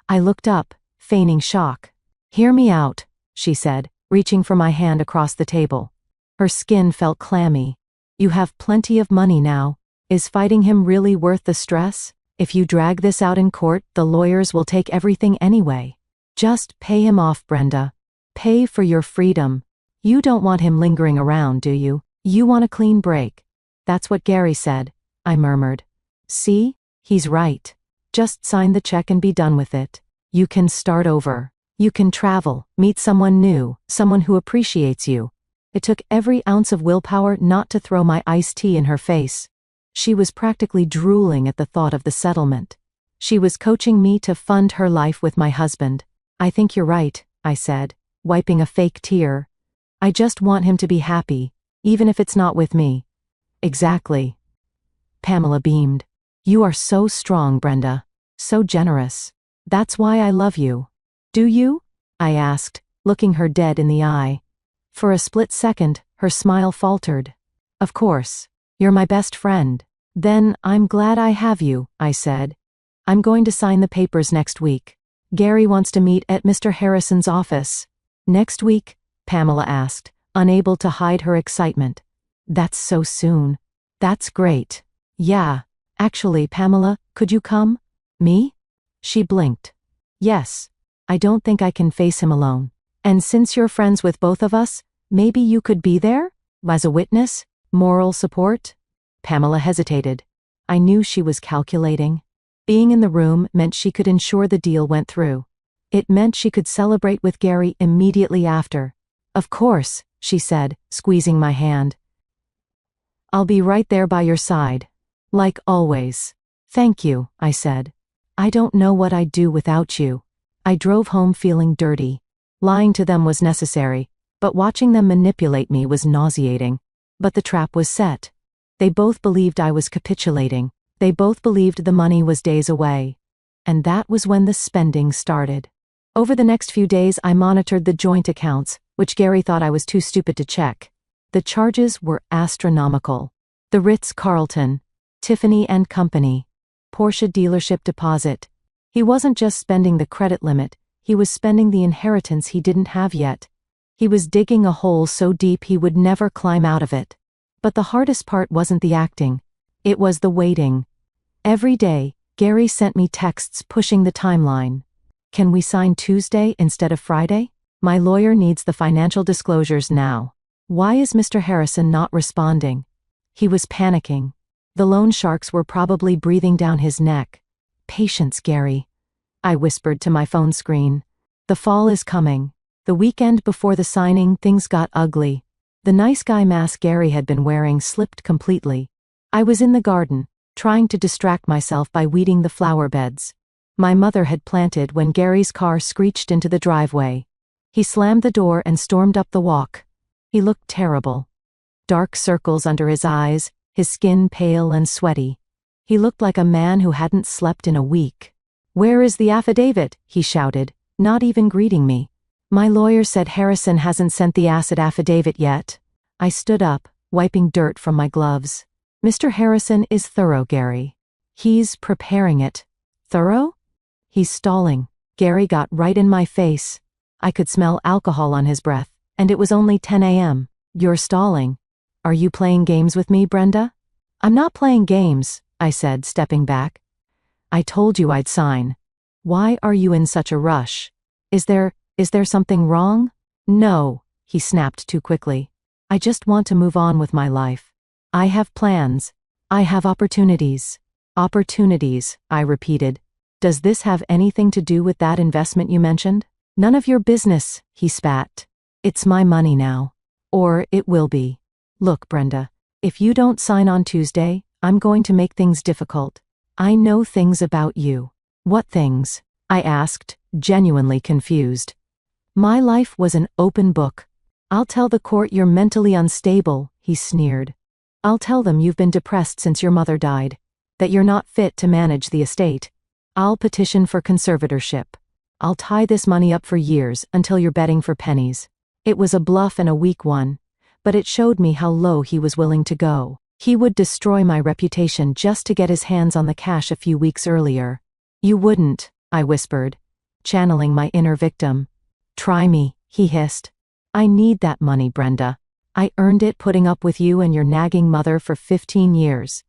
I looked up, feigning shock. "Hear me out," she said, reaching for my hand across the table. Her skin felt clammy. "You have plenty of money now. Is fighting him really worth the stress? If you drag this out in court, the lawyers will take everything anyway. Just pay him off, Brenda. Pay for your freedom. You don't want him lingering around, do you? You want a clean break." "That's what Gary said," I murmured. "See? He's right. Just sign the check and be done with it. You can start over. You can travel, meet someone new, someone who appreciates you." It took every ounce of willpower not to throw my iced tea in her face. She was practically drooling at the thought of the settlement. She was coaching me to fund her life with my husband. "I think you're right," I said, wiping a fake tear. "I just want him to be happy, even if it's not with me." "Exactly." Pamela beamed. "You are so strong, Brenda. So generous. That's why I love you." "Do you?" I asked, looking her dead in the eye. For a split second, her smile faltered. "Of course. You're my best friend." "Then I'm glad I have you," I said. "I'm going to sign the papers next week. Gary wants to meet at Mr. Harrison's office." "Next week?" Pamela asked, unable to hide her excitement. "That's so soon." "That's great." "Yeah. Actually, Pamela, could you come?" "Me?" She blinked. "Yes. I don't think I can face him alone. And since you're friends with both of us, maybe you could be there? As a witness? Moral support?" Pamela hesitated. I knew she was calculating. Being in the room meant she could ensure the deal went through. It meant she could celebrate with Gary immediately after. "Of course," she said, squeezing my hand. "I'll be right there by your side. Like always." "Thank you," I said. "I don't know what I'd do without you." I drove home feeling dirty. Lying to them was necessary, but watching them manipulate me was nauseating. But the trap was set. They both believed I was capitulating. They both believed the money was days away. And that was when the spending started. Over the next few days I monitored the joint accounts, which Gary thought I was too stupid to check. The charges were astronomical. The Ritz-Carlton, Tiffany and Company, Porsche dealership deposit, He wasn't just spending the credit limit, he was spending the inheritance he didn't have yet. He was digging a hole so deep he would never climb out of it. But the hardest part wasn't the acting. It was the waiting. Every day, Gary sent me texts pushing the timeline. Can we sign Tuesday instead of Friday? My lawyer needs the financial disclosures now. Why is Mr. Harrison not responding? He was panicking. The loan sharks were probably breathing down his neck. Patience, Gary, I whispered to my phone screen. The fall is coming. The weekend before the signing, things got ugly. The nice guy mask Gary had been wearing slipped completely. I was in the garden, trying to distract myself by weeding the flower beds. My mother had planted when Gary's car screeched into the driveway. He slammed the door and stormed up the walk. He looked terrible. Dark circles under his eyes, his skin pale and sweaty. He looked like a man who hadn't slept in a week. "Where is the affidavit?" he shouted, not even greeting me. "My lawyer said Harrison hasn't sent the acid affidavit yet." I stood up, wiping dirt from my gloves. "Mr. Harrison is thorough, Gary. He's preparing it." "Thorough?" "He's stalling." Gary got right in my face. I could smell alcohol on his breath, and it was only 10 a.m. "You're stalling. Are you playing games with me, Brenda?" "I'm not playing games," I said, stepping back. "I told you I'd sign. Why are you in such a rush? Is there something wrong?" "No," he snapped too quickly. "I just want to move on with my life. I have plans. I have opportunities." "Opportunities," I repeated. "Does this have anything to do with that investment you mentioned?" "None of your business," he spat. "It's my money now. Or it will be. Look, Brenda, if you don't sign on Tuesday, I'm going to make things difficult. I know things about you." "What things?" I asked, genuinely confused. My life was an open book. "I'll tell the court you're mentally unstable," he sneered. "I'll tell them you've been depressed since your mother died, that you're not fit to manage the estate. I'll petition for conservatorship. I'll tie this money up for years until you're betting for pennies." It was a bluff and a weak one, but it showed me how low he was willing to go. He would destroy my reputation just to get his hands on the cash a few weeks earlier. "You wouldn't," I whispered, channeling my inner victim. "Try me," he hissed. "I need that money, Brenda. I earned it putting up with you and your nagging mother for 15 years.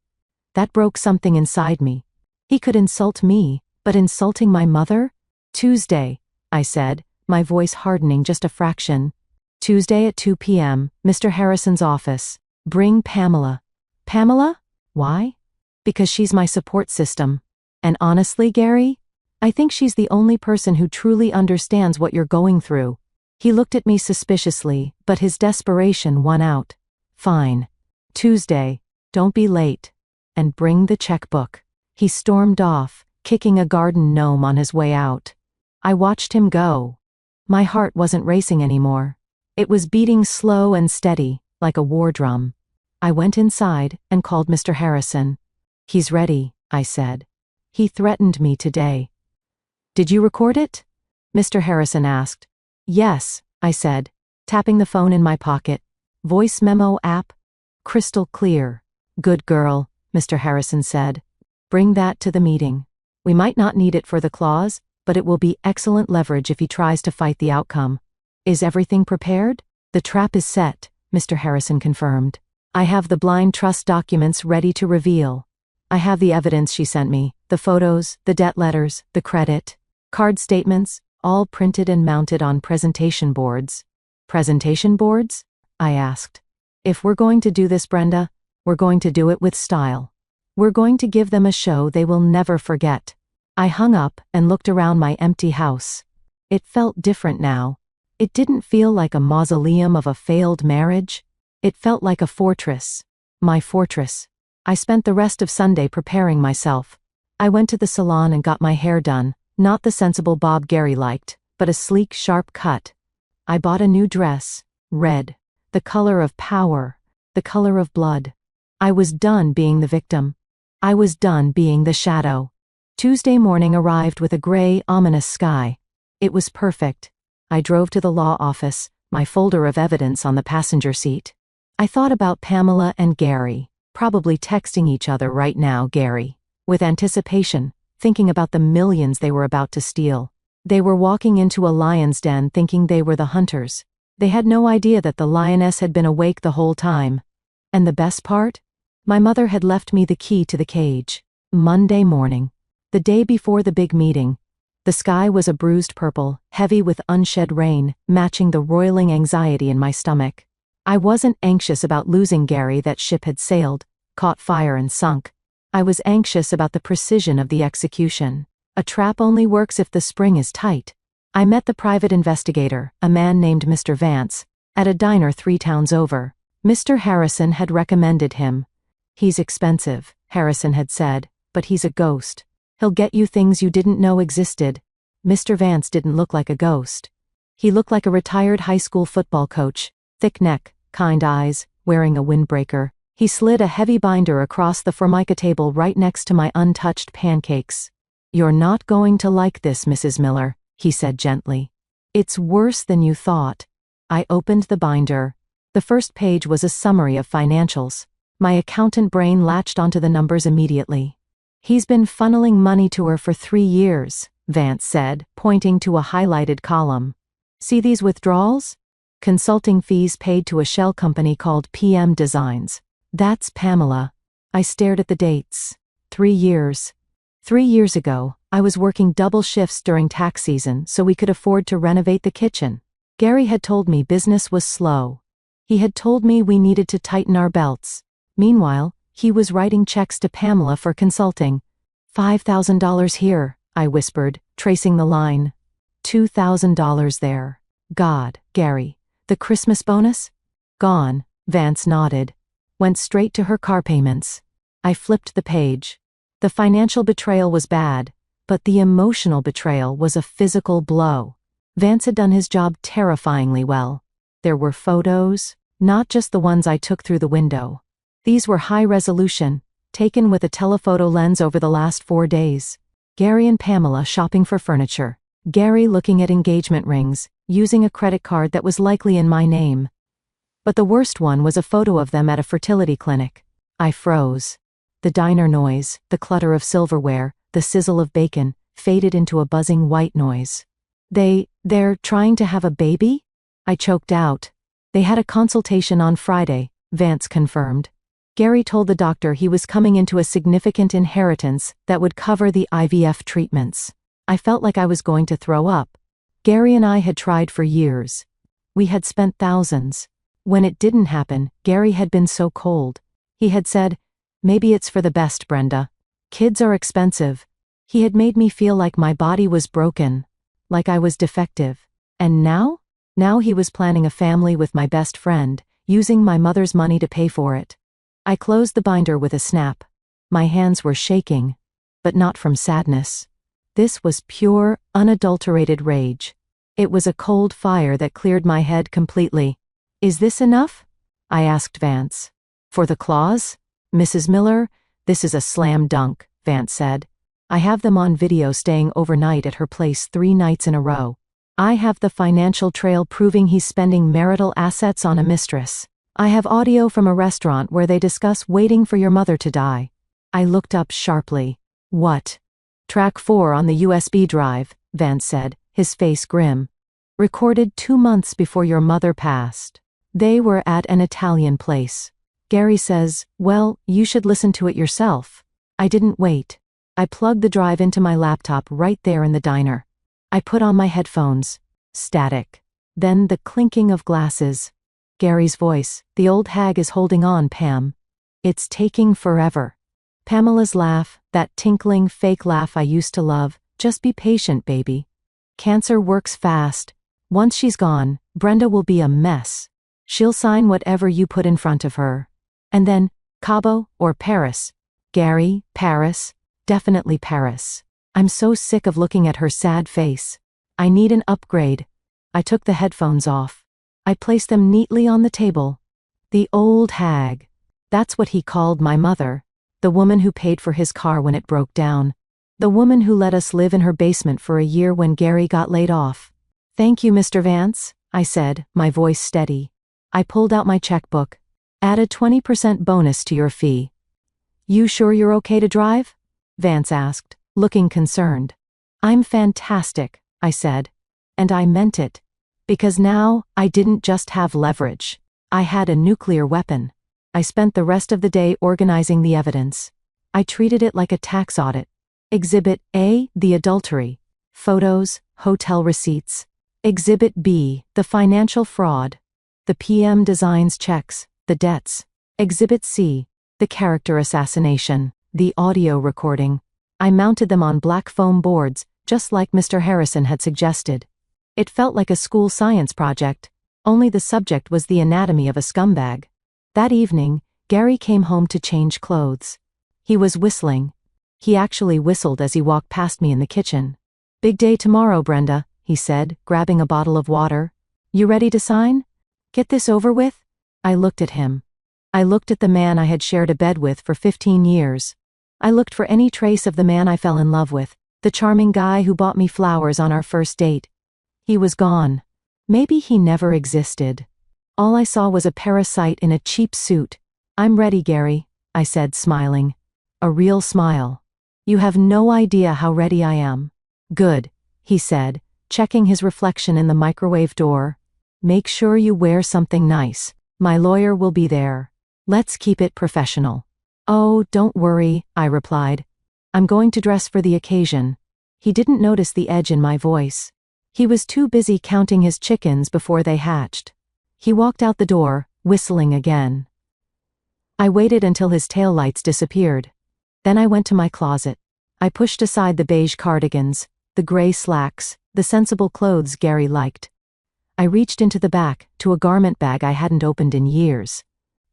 That broke something inside me. He could insult me, but insulting my mother? "Tuesday," I said, my voice hardening just a fraction. "Tuesday at 2 p.m., Mr. Harrison's office. Bring Pamela." "Pamela? Why?" "Because she's my support system. And honestly, Gary, I think she's the only person who truly understands what you're going through." He looked at me suspiciously, but his desperation won out. "Fine. Tuesday. Don't be late. And bring the checkbook." He stormed off, kicking a garden gnome on his way out. I watched him go. My heart wasn't racing anymore. It was beating slow and steady, like a war drum. I went inside and called Mr. Harrison. "He's ready," I said. "He threatened me today." "Did you record it?" Mr. Harrison asked. "Yes," I said, tapping the phone in my pocket. "Voice memo app? Crystal clear." "Good girl," Mr. Harrison said. "Bring that to the meeting. We might not need it for the clause, but it will be excellent leverage if he tries to fight the outcome." "Is everything prepared?" "The trap is set," Mr. Harrison confirmed. "I have the blind trust documents ready to reveal. I have the evidence she sent me, the photos, the debt letters, the credit card statements, all printed and mounted on presentation boards." "Presentation boards?" I asked. "If we're going to do this, Brenda, we're going to do it with style. We're going to give them a show they will never forget." I hung up and looked around my empty house. It felt different now. It didn't feel like a mausoleum of a failed marriage. It felt like a fortress. My fortress. I spent the rest of Sunday preparing myself. I went to the salon and got my hair done, not the sensible bob Gary liked, but a sleek, sharp cut. I bought a new dress, red, the color of power, the color of blood. I was done being the victim. I was done being the shadow. Tuesday morning arrived with a gray, ominous sky. It was perfect. I drove to the law office, my folder of evidence on the passenger seat. I thought about Pamela and Gary, probably texting each other right now, Gary, with anticipation, thinking about the millions they were about to steal. They were walking into a lion's den thinking they were the hunters. They had no idea that the lioness had been awake the whole time. And the best part? My mother had left me the key to the cage. Monday morning. The day before the big meeting. The sky was a bruised purple, heavy with unshed rain, matching the roiling anxiety in my stomach. I wasn't anxious about losing Gary. That ship had sailed, caught fire and sunk. I was anxious about the precision of the execution. A trap only works if the spring is tight. I met the private investigator, a man named Mr. Vance, at a diner 3 towns over. Mr. Harrison had recommended him. He's expensive, Harrison had said, but he's a ghost. He'll get you things you didn't know existed. Mr. Vance didn't look like a ghost. He looked like a retired high school football coach, thick neck, kind eyes, wearing a windbreaker. He slid a heavy binder across the formica table right next to my untouched pancakes. "You're not going to like this, Mrs. Miller," he said gently. "It's worse than you thought." I opened the binder. The first page was a summary of financials. My accountant brain latched onto the numbers immediately. "He's been funneling money to her for 3 years, Vance said, pointing to a highlighted column. "See these withdrawals? Consulting fees paid to a shell company called PM Designs. That's Pamela." I stared at the dates. 3 years. 3 years ago, I was working double shifts during tax season so we could afford to renovate the kitchen. Gary had told me business was slow. He had told me we needed to tighten our belts. Meanwhile, he was writing checks to Pamela for consulting. $5,000 here, I whispered, tracing the line. $2,000 there. God, Gary. The Christmas bonus? Gone, Vance nodded. Went straight to her car payments. I flipped the page. The financial betrayal was bad, but the emotional betrayal was a physical blow. Vance had done his job terrifyingly well. There were photos, not just the ones I took through the window. These were high resolution, taken with a telephoto lens over the last 4 days. Gary and Pamela shopping for furniture. Gary looking at engagement rings, using a credit card that was likely in my name. But the worst one was a photo of them at a fertility clinic. I froze. The diner noise, the clutter of silverware, the sizzle of bacon, faded into a buzzing white noise. They're trying to have a baby? I choked out. They had a consultation on Friday, Vance confirmed. Gary told the doctor he was coming into a significant inheritance that would cover the IVF treatments. I felt like I was going to throw up. Gary and I had tried for years. We had spent thousands. When it didn't happen, Gary had been so cold. He had said, "Maybe it's for the best, Brenda. Kids are expensive." He had made me feel like my body was broken, like I was defective. And now? Now he was planning a family with my best friend, using my mother's money to pay for it. I closed the binder with a snap. My hands were shaking, but not from sadness. This was pure, unadulterated rage. It was a cold fire that cleared my head completely. "Is this enough?" I asked Vance. "For the clause? Mrs. Miller, this is a slam dunk," Vance said. "I have them on video staying overnight at her place 3 nights in a row. I have the financial trail proving he's spending marital assets on a mistress. I have audio from a restaurant where they discuss waiting for your mother to die." I looked up sharply. "What?" "Track 4 on the USB drive," Vance said, his face grim. "Recorded 2 months before your mother passed. They were at an Italian place. Gary says, well, you should listen to it yourself." I didn't wait. I plugged the drive into my laptop right there in the diner. I put on my headphones. Static. Then the clinking of glasses. Gary's voice, "The old hag is holding on, Pam. It's taking forever." Pamela's laugh, that tinkling fake laugh I used to love. "Just be patient, baby. Cancer works fast. Once she's gone, Brenda will be a mess. She'll sign whatever you put in front of her. And then, Cabo or Paris. Gary, Paris. Definitely Paris. I'm so sick of looking at her sad face. I need an upgrade." I took the headphones off. I placed them neatly on the table. The old hag. That's what he called my mother. The woman who paid for his car when it broke down. The woman who let us live in her basement for a year when Gary got laid off. "Thank you, Mr. Vance," I said, my voice steady. I pulled out my checkbook. "Add a 20% bonus to your fee." "You sure you're okay to drive?" Vance asked, looking concerned. "I'm fantastic," I said. And I meant it. Because now, I didn't just have leverage. I had a nuclear weapon. I spent the rest of the day organizing the evidence. I treated it like a tax audit. Exhibit A, the adultery. Photos, hotel receipts. Exhibit B, the financial fraud. The PM designs checks, the debts. Exhibit C, the character assassination, the audio recording. I mounted them on black foam boards, just like Mr. Harrison had suggested. It felt like a school science project, only the subject was the anatomy of a scumbag. That evening, Gary came home to change clothes. He was whistling. He actually whistled as he walked past me in the kitchen. "Big day tomorrow, Brenda," he said, grabbing a bottle of water. "You ready to sign? Get this over with?" I looked at him. I looked at the man I had shared a bed with for 15 years. I looked for any trace of the man I fell in love with, the charming guy who bought me flowers on our first date. He was gone. Maybe he never existed. All I saw was a parasite in a cheap suit. "I'm ready, Gary," I said, smiling. A real smile. "You have no idea how ready I am." "Good," he said, checking his reflection in the microwave door. "Make sure you wear something nice. My lawyer will be there. Let's keep it professional." "Oh, don't worry," I replied. "I'm going to dress for the occasion." He didn't notice the edge in my voice. He was too busy counting his chickens before they hatched. He walked out the door, whistling again. I waited until his taillights disappeared. Then I went to my closet. I pushed aside the beige cardigans, the gray slacks, the sensible clothes Gary liked. I reached into the back, to a garment bag I hadn't opened in years.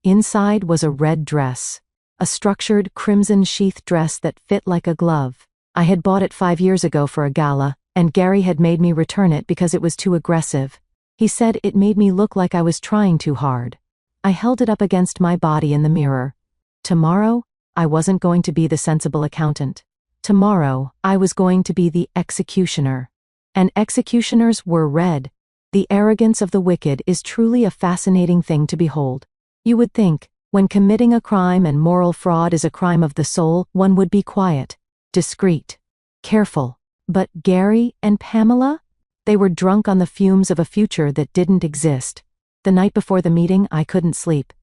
Inside was a red dress. A structured, crimson-sheath dress that fit like a glove. I had bought it 5 years ago for a gala, and Gary had made me return it because it was too aggressive. He said it made me look like I was trying too hard. I held it up against my body in the mirror. Tomorrow, I wasn't going to be the sensible accountant. Tomorrow, I was going to be the executioner. And executioners were red. The arrogance of the wicked is truly a fascinating thing to behold. You would think, when committing a crime and moral fraud is a crime of the soul, one would be quiet, discreet, careful. But Gary and Pamela? They were drunk on the fumes of a future that didn't exist. The night before the meeting, I couldn't sleep.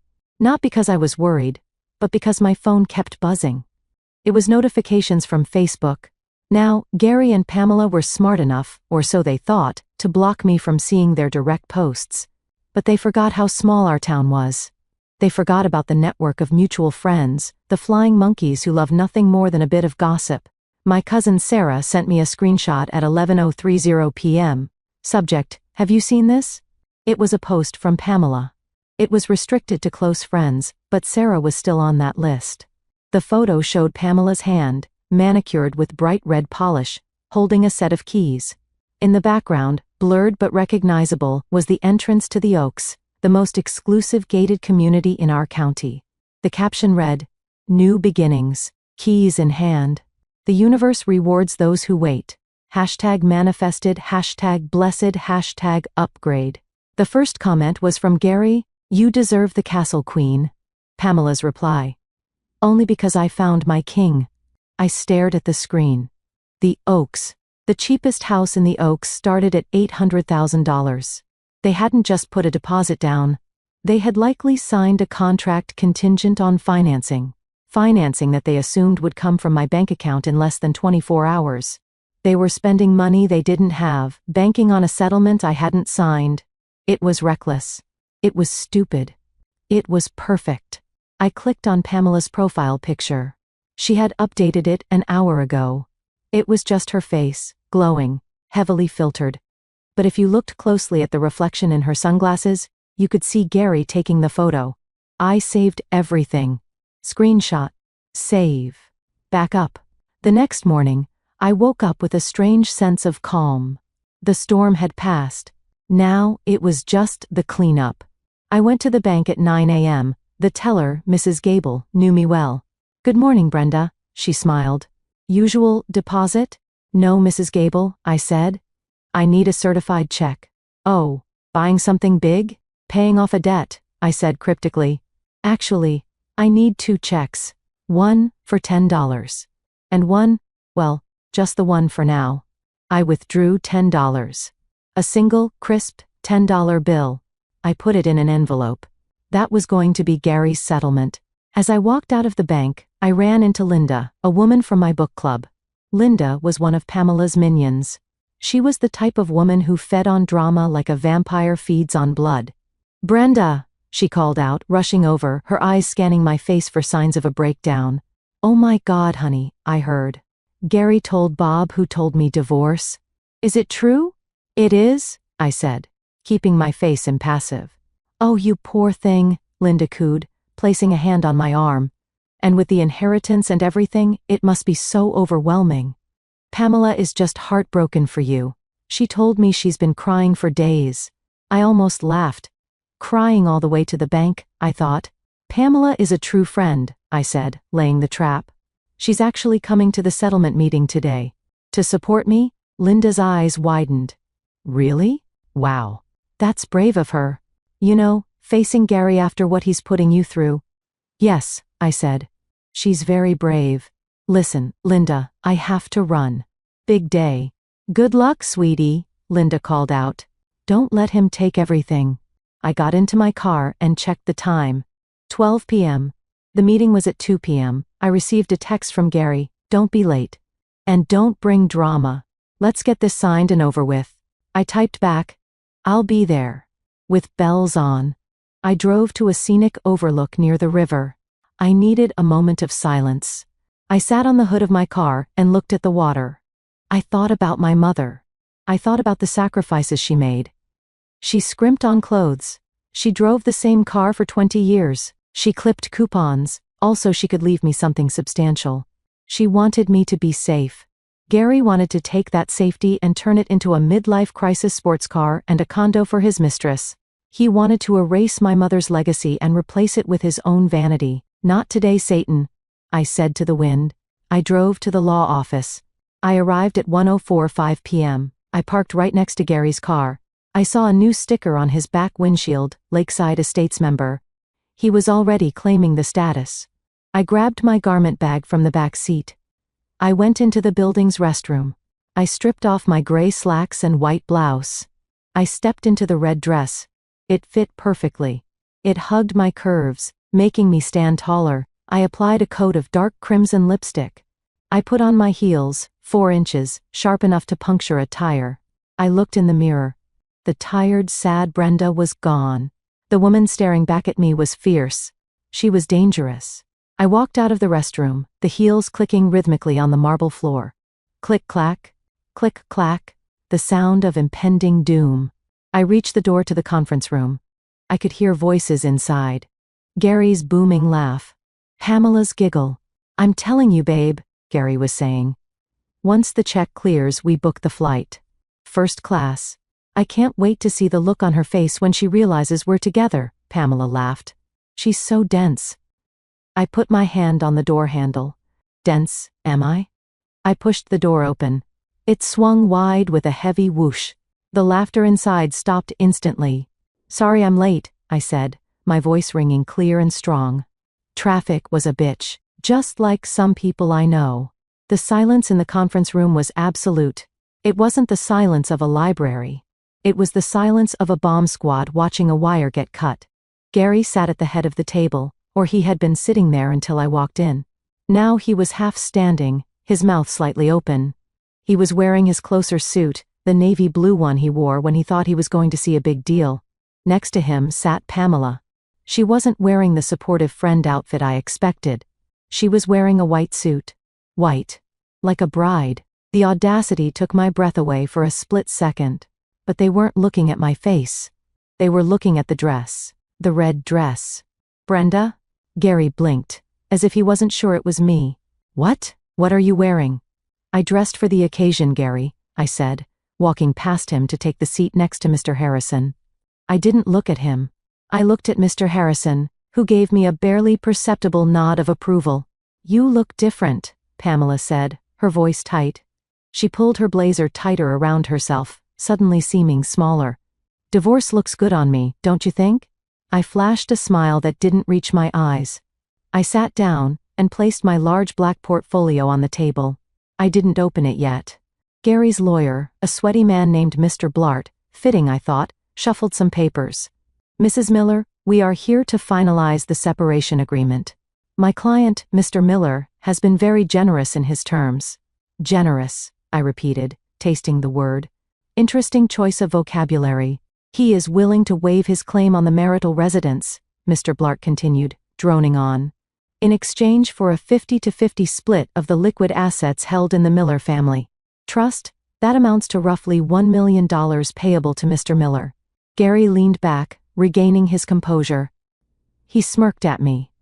Not because I was worried, but because my phone kept buzzing. It was notifications from Facebook. Now, Gary and Pamela were smart enough, or so they thought, to block me from seeing their direct posts. But they forgot how small our town was. They forgot about the network of mutual friends, the flying monkeys who love nothing more than a bit of gossip. My cousin Sarah sent me a screenshot at 11:30 p.m. Subject, "Have you seen this?" It was a post from Pamela. It was restricted to close friends, but Sarah was still on that list. The photo showed Pamela's hand, manicured with bright red polish, holding a set of keys. In the background, blurred but recognizable, was the entrance to the Oaks, the most exclusive gated community in our county. The caption read, "New beginnings, keys in hand. The universe rewards those who wait. #manifested, #blessed, #upgrade." The first comment was from Gary, "You deserve the castle, queen." Pamela's reply, "Only because I found my king." I stared at the screen. The Oaks. The cheapest house in the Oaks started at $800,000. They hadn't just put a deposit down. They had likely signed a contract contingent on financing. Financing that they assumed would come from my bank account in less than 24 hours. They were spending money they didn't have, banking on a settlement I hadn't signed. It was reckless. It was stupid. It was perfect. I clicked on Pamela's profile picture. She had updated it an hour ago. It was just her face, glowing, heavily filtered. But if you looked closely at the reflection in her sunglasses, you could see Gary taking the photo. I saved everything. Screenshot. Save. Back up. The next morning, I woke up with a strange sense of calm. The storm had passed. Now, it was just the cleanup. I went to the bank at 9 a.m. The teller, Mrs. Gable, knew me well. "Good morning, Brenda," she smiled. "Usual deposit?" "No, Mrs. Gable," I said. "I need a certified check." "Oh, buying something big? Paying off a debt," I said cryptically. "Actually, I need 2 checks. One for $10. And one, well, just the one for now. I withdrew $10. A single, crisp, $10 bill. I put it in an envelope. That was going to be Gary's settlement. As I walked out of the bank, I ran into Linda, a woman from my book club. Linda was one of Pamela's minions. She was the type of woman who fed on drama like a vampire feeds on blood. "Brenda," she called out, rushing over, her eyes scanning my face for signs of a breakdown. "Oh my God, honey," I heard. "Gary told Bob, who told me divorce. Is it true?" "It is," I said, keeping my face impassive. "Oh, you poor thing," Linda cooed, placing a hand on my arm. "And with the inheritance and everything, it must be so overwhelming. Pamela is just heartbroken for you. She told me she's been crying for days." I almost laughed. Crying all the way to the bank, I thought. "Pamela is a true friend," I said, laying the trap. "She's actually coming to the settlement meeting today. To support me?" Linda's eyes widened. "Really? Wow. That's brave of her. You know, facing Gary after what he's putting you through." "Yes," I said. "She's very brave. Listen, Linda, I have to run. Big day." "Good luck, sweetie," Linda called out. "Don't let him take everything." I got into my car and checked the time. 12 p.m. The meeting was at 2 p.m. I received a text from Gary, "Don't be late. And don't bring drama. Let's get this signed and over with." I typed back, "I'll be there." With bells on. I drove to a scenic overlook near the river. I needed a moment of silence. I sat on the hood of my car and looked at the water. I thought about my mother. I thought about the sacrifices she made. She scrimped on clothes. She drove the same car for 20 years. She clipped coupons, also she could leave me something substantial. She wanted me to be safe. Gary wanted to take that safety and turn it into a midlife crisis sports car and a condo for his mistress. He wanted to erase my mother's legacy and replace it with his own vanity. "Not today, Satan," I said to the wind. I drove to the law office. I arrived at 1:05 p.m. I parked right next to Gary's car. I saw a new sticker on his back windshield, Lakeside Estates member. He was already claiming the status. I grabbed my garment bag from the back seat. I went into the building's restroom. I stripped off my gray slacks and white blouse. I stepped into the red dress. It fit perfectly. It hugged my curves, making me stand taller. I applied a coat of dark crimson lipstick. I put on my heels, 4 inches, sharp enough to puncture a tire. I looked in the mirror. The tired, sad Brenda was gone. The woman staring back at me was fierce. She was dangerous. I walked out of the restroom, the heels clicking rhythmically on the marble floor. Click-clack, click-clack, the sound of impending doom. I reached the door to the conference room. I could hear voices inside. Gary's booming laugh. Pamela's giggle. "I'm telling you, babe," Gary was saying. "Once the check clears, we book the flight. First class. I can't wait to see the look on her face when she realizes we're together," Pamela laughed. "She's so dense." I put my hand on the door handle. "Dense, am I?" I pushed the door open. It swung wide with a heavy whoosh. The laughter inside stopped instantly. "Sorry I'm late," I said, my voice ringing clear and strong. Traffic was a bitch, just like some people I know. The silence in the conference room was absolute. It wasn't the silence of a library. It was the silence of a bomb squad watching a wire get cut. Gary sat at the head of the table, or he had been sitting there until I walked in. Now he was half standing, his mouth slightly open. He was wearing his closer suit, the navy blue one he wore when he thought he was going to see a big deal. Next to him sat Pamela. She wasn't wearing the supportive friend outfit I expected. She was wearing a white suit. White. Like a bride. The audacity took my breath away for a split second. But they weren't looking at my face. They were looking at the dress. The red dress. "Brenda?" Gary blinked, as if he wasn't sure it was me. "What? What are you wearing?" "I dressed for the occasion, Gary," I said, walking past him to take the seat next to Mr. Harrison. I didn't look at him. I looked at Mr. Harrison, who gave me a barely perceptible nod of approval. "You look different," Pamela said, her voice tight. She pulled her blazer tighter around herself, suddenly seeming smaller. "Divorce looks good on me, don't you think?" I flashed a smile that didn't reach my eyes. I sat down and placed my large black portfolio on the table. I didn't open it yet. Gary's lawyer, a sweaty man named Mr. Blart, fitting I thought, shuffled some papers. Mrs. Miller, we are here to finalize the separation agreement. My client, Mr. Miller, has been very generous in his terms. Generous, I repeated, tasting the word. Interesting choice of vocabulary. He is willing to waive his claim on the marital residence, Mr. Blart continued, droning on, in exchange for a 50-50 split of the liquid assets held in the Miller family trust. That amounts to roughly $1 million payable to Mr. Miller. Gary leaned back, regaining his composure. He smirked at me.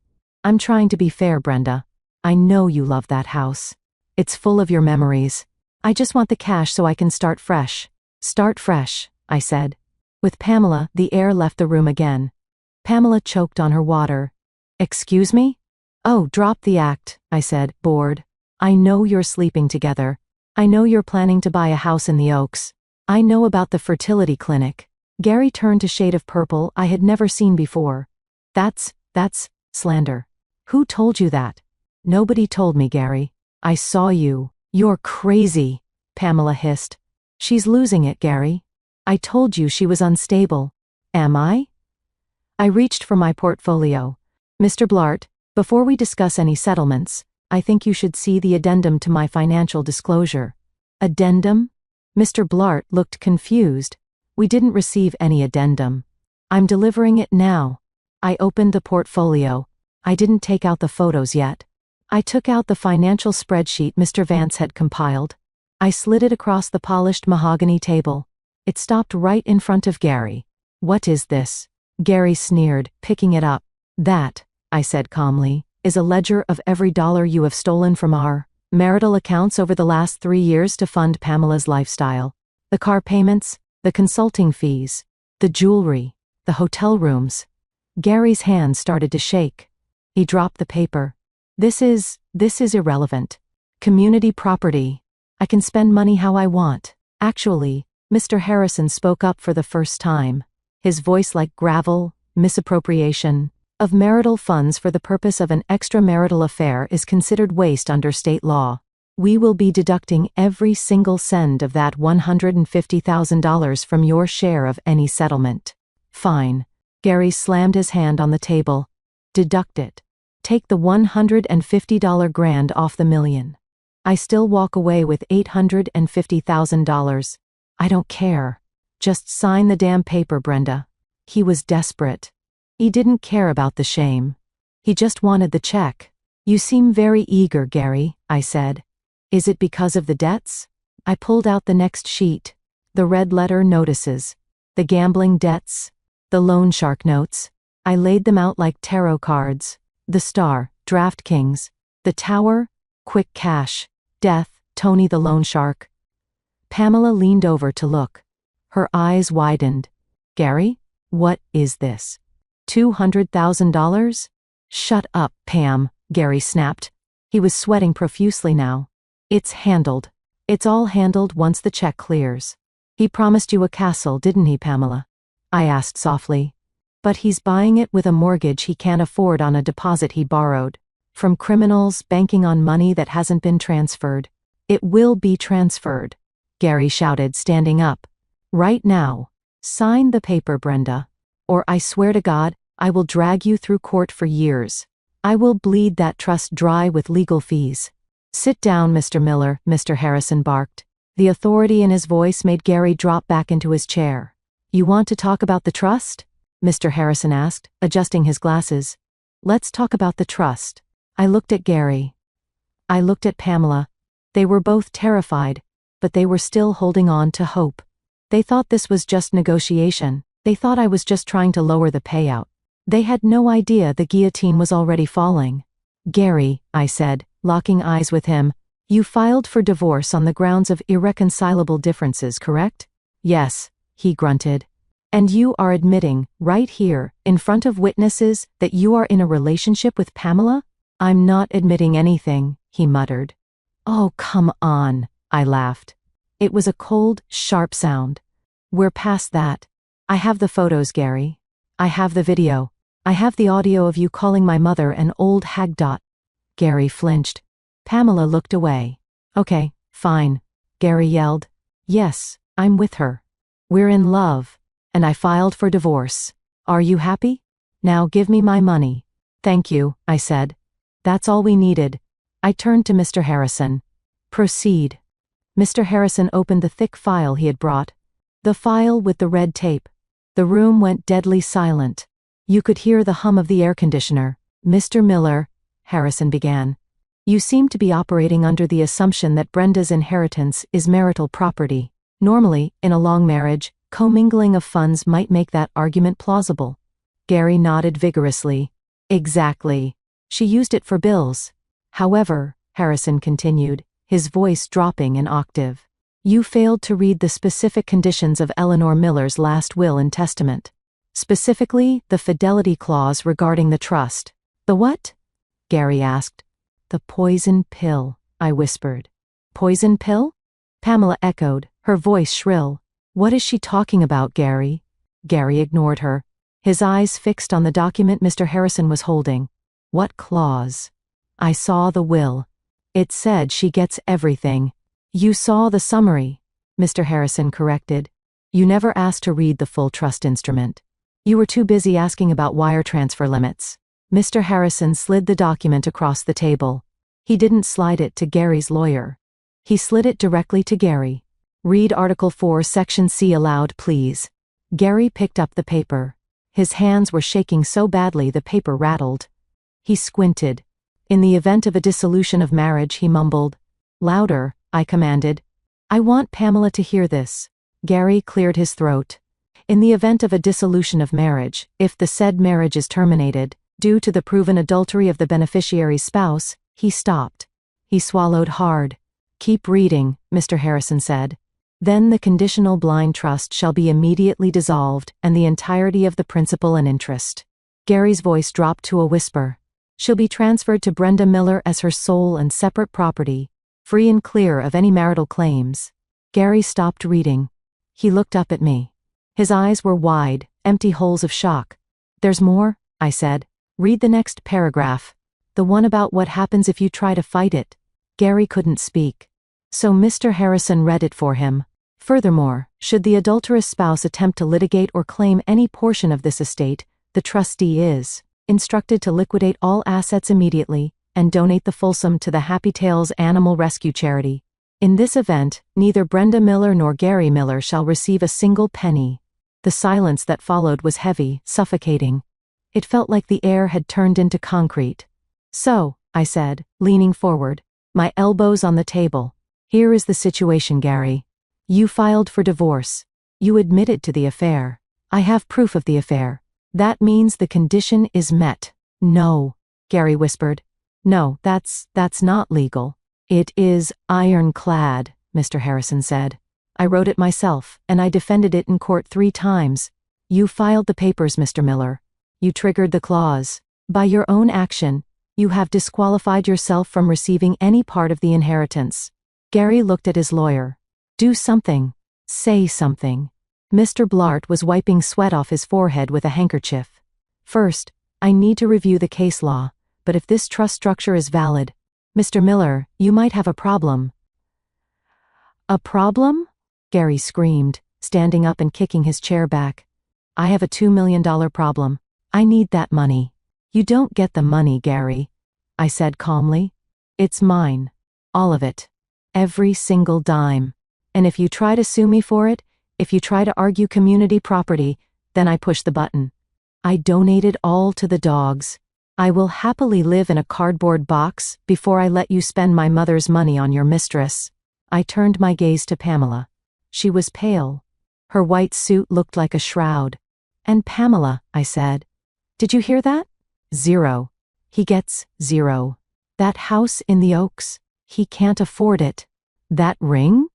I'm trying to be fair, Brenda. I know you love that house. It's full of your memories. I just want the cash so I can start fresh. Start fresh, I said. With Pamela, the air left the room again. Pamela choked on her water. Excuse me? Oh, drop the act, I said, bored. I know you're sleeping together. I know you're planning to buy a house in the Oaks. I know about the fertility clinic. Gary turned a shade of purple I had never seen before. That's slander. Who told you that? Nobody told me, Gary. I saw you. You're crazy, Pamela hissed. She's losing it, Gary. I told you she was unstable. Am I? I reached for my portfolio. Mr. Blart, before we discuss any settlements, I think you should see the addendum to my financial disclosure. Addendum? Mr. Blart looked confused. We didn't receive any addendum. I'm delivering it now. I opened the portfolio. I didn't take out the photos yet. I took out the financial spreadsheet Mr. Vance had compiled. I slid it across the polished mahogany table. It stopped right in front of Gary. What is this? Gary sneered, picking it up. That, I said calmly, is a ledger of every dollar you have stolen from our marital accounts over the last 3 years to fund Pamela's lifestyle. The car payments, the consulting fees, the jewelry, the hotel rooms. Gary's hands started to shake. He dropped the paper. This is irrelevant. Community property. I can spend money how I want. Actually, Mr. Harrison spoke up for the first time. His voice like gravel, misappropriation of marital funds for the purpose of an extramarital affair is considered waste under state law. We will be deducting every single cent of that $150,000 from your share of any settlement. Fine. Gary slammed his hand on the table. Deduct it. Take the $150 grand off the million. I still walk away with $850,000. I don't care. Just sign the damn paper, Brenda. He was desperate. He didn't care about the shame. He just wanted the check. You seem very eager, Gary, I said. Is it because of the debts? I pulled out the next sheet. The red letter notices. The gambling debts. The loan shark notes. I laid them out like tarot cards. The star, DraftKings. The tower, quick cash. Death, Tony the loan shark. Pamela leaned over to look. Her eyes widened. Gary, what is this? $200,000? Shut up, Pam, Gary snapped. He was sweating profusely now. It's handled. It's all handled once the check clears. He promised you a castle, didn't he, Pamela? I asked softly. But he's buying it with a mortgage he can't afford on a deposit he borrowed. From criminals banking on money that hasn't been transferred. It will be transferred, Gary shouted, standing up. Right now. Sign the paper, Brenda. Or I swear to God, I will drag you through court for years. I will bleed that trust dry with legal fees. Sit down, Mr. Miller, Mr. Harrison barked. The authority in his voice made Gary drop back into his chair. You want to talk about the trust? Mr. Harrison asked, adjusting his glasses. Let's talk about the trust. I looked at Gary. I looked at Pamela. They were both terrified, but they were still holding on to hope. They thought this was just negotiation. They thought I was just trying to lower the payout. They had no idea the guillotine was already falling. Gary, I said, locking eyes with him, you filed for divorce on the grounds of irreconcilable differences, correct? Yes, he grunted. And you are admitting, right here, in front of witnesses, that you are in a relationship with Pamela? I'm not admitting anything, he muttered. Oh, come on, I laughed. It was a cold, sharp sound. We're past that. I have the photos, Gary. I have the video. I have the audio of you calling my mother an old hag. Gary flinched. Pamela looked away. Okay, fine, Gary yelled. Yes, I'm with her. We're in love. And I filed for divorce. Are you happy? Now give me my money. Thank you, I said. That's all we needed. I turned to Mr. Harrison. Proceed. Mr. Harrison opened the thick file he had brought. The file with the red tape. The room went deadly silent. You could hear the hum of the air conditioner. Mr. Miller, Harrison began. You seem to be operating under the assumption that Brenda's inheritance is marital property. Normally, in a long marriage, commingling of funds might make that argument plausible. Gary nodded vigorously. Exactly. She used it for bills. However, Harrison continued, his voice dropping an octave, you failed to read the specific conditions of Eleanor Miller's last will and testament. Specifically, the fidelity clause regarding the trust. The what? Gary asked. The poison pill, I whispered. Poison pill? Pamela echoed, her voice shrill. What is she talking about, Gary? Gary ignored her, his eyes fixed on the document Mr. Harrison was holding. What clause? I saw the will. It said she gets everything. You saw the summary, Mr. Harrison corrected. You never asked to read the full trust instrument. You were too busy asking about wire transfer limits. Mr. Harrison slid the document across the table. He didn't slide it to Gary's lawyer. He slid it directly to Gary. Read Article 4, Section C aloud, please. Gary picked up the paper. His hands were shaking so badly the paper rattled. He squinted. In the event of a dissolution of marriage, he mumbled. Louder, I commanded. I want Pamela to hear this. Gary cleared his throat. In the event of a dissolution of marriage, if the said marriage is terminated, due to the proven adultery of the beneficiary's spouse, he stopped. He swallowed hard. Keep reading, Mr. Harrison said. Then the conditional blind trust shall be immediately dissolved and the entirety of the principal and interest. Gary's voice dropped to a whisper. She'll be transferred to Brenda Miller as her sole and separate property, free and clear of any marital claims. Gary stopped reading. He looked up at me. His eyes were wide, empty holes of shock. There's more, I said. Read the next paragraph. The one about what happens if you try to fight it. Gary couldn't speak. So Mr. Harrison read it for him. Furthermore, should the adulterous spouse attempt to litigate or claim any portion of this estate, the trustee is instructed to liquidate all assets immediately and donate the full sum to the Happy Tales Animal Rescue Charity. In this event, neither Brenda Miller nor Gary Miller shall receive a single penny. The silence that followed was heavy, suffocating. It felt like the air had turned into concrete. So, I said, leaning forward, my elbows on the table. Here is the situation, Gary. You filed for divorce. You admitted to the affair. I have proof of the affair. That means the condition is met. No, Gary whispered. No, that's not legal. It is ironclad, Mr. Harrison said. I wrote it myself, and I defended it in court 3 times. You filed the papers, Mr. Miller. You triggered the clause. By your own action, you have disqualified yourself from receiving any part of the inheritance. Gary looked at his lawyer. Do something. Say something. Mr. Blart was wiping sweat off his forehead with a handkerchief. First, I need to review the case law, but if this trust structure is valid, Mr. Miller, you might have a problem. A problem? Gary screamed, standing up and kicking his chair back. I have a $2 million problem. I need that money. You don't get the money, Gary, I said calmly. It's mine. All of it. Every single dime. And if you try to sue me for it, if you try to argue community property, then I push the button. I donated all to the dogs. I will happily live in a cardboard box before I let you spend my mother's money on your mistress. I turned my gaze to Pamela. She was pale. Her white suit looked like a shroud. And Pamela, I said. Did you hear that? 0. He gets 0. That house in the Oaks, he can't afford it. That ring?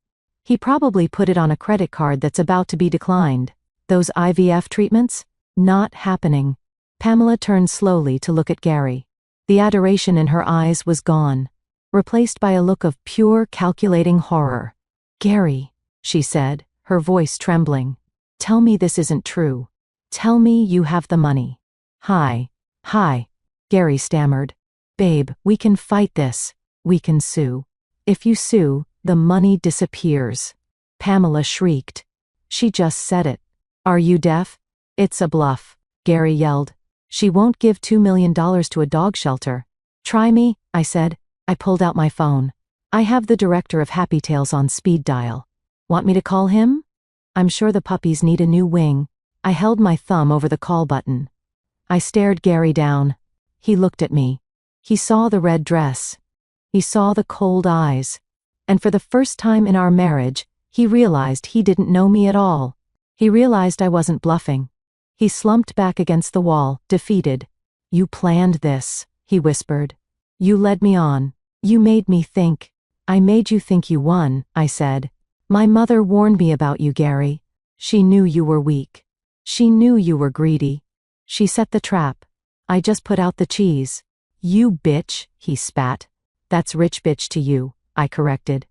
He probably put it on a credit card that's about to be declined. Those IVF treatments? Not happening. Pamela turned slowly to look at Gary. The adoration in her eyes was gone, replaced by a look of pure, calculating horror. Gary, she said, her voice trembling. Tell me this isn't true. Tell me you have the money. Hi, Gary stammered. Babe, we can fight this. We can sue. If you sue, the money disappears. Pamela shrieked. She just said it. Are you deaf? It's a bluff, Gary yelled. She won't give $2 million to a dog shelter. Try me, I said. I pulled out my phone. I have the director of Happy Tales on speed dial. Want me to call him? I'm sure the puppies need a new wing. I held my thumb over the call button. I stared Gary down. He looked at me. He saw the red dress. He saw the cold eyes. And for the first time in our marriage, he realized he didn't know me at all. He realized I wasn't bluffing. He slumped back against the wall, defeated. You planned this, he whispered. You led me on. You made me think. I made you think you won, I said. My mother warned me about you, Gary. She knew you were weak. She knew you were greedy. She set the trap. I just put out the cheese. You bitch, he spat. That's rich bitch to you, I corrected.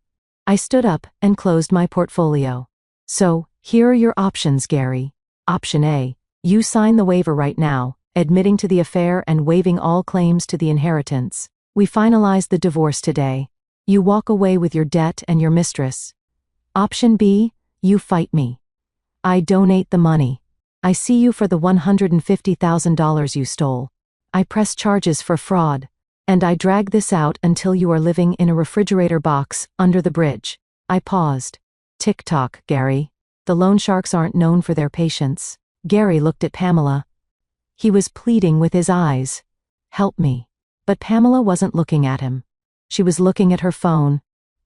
I stood up and closed my portfolio. So, here are your options, Gary. Option A. You sign the waiver right now, admitting to the affair and waiving all claims to the inheritance. We finalize the divorce today. You walk away with your debt and your mistress. Option B. You fight me. I donate the money. I see you for the $150,000 you stole. I press charges for fraud. And I drag this out until you are living in a refrigerator box under the bridge. I paused. Tick-tock, Gary. The loan sharks aren't known for their patience. Gary looked at Pamela. He was pleading with his eyes. Help me. But Pamela wasn't looking at him. She was looking at her phone,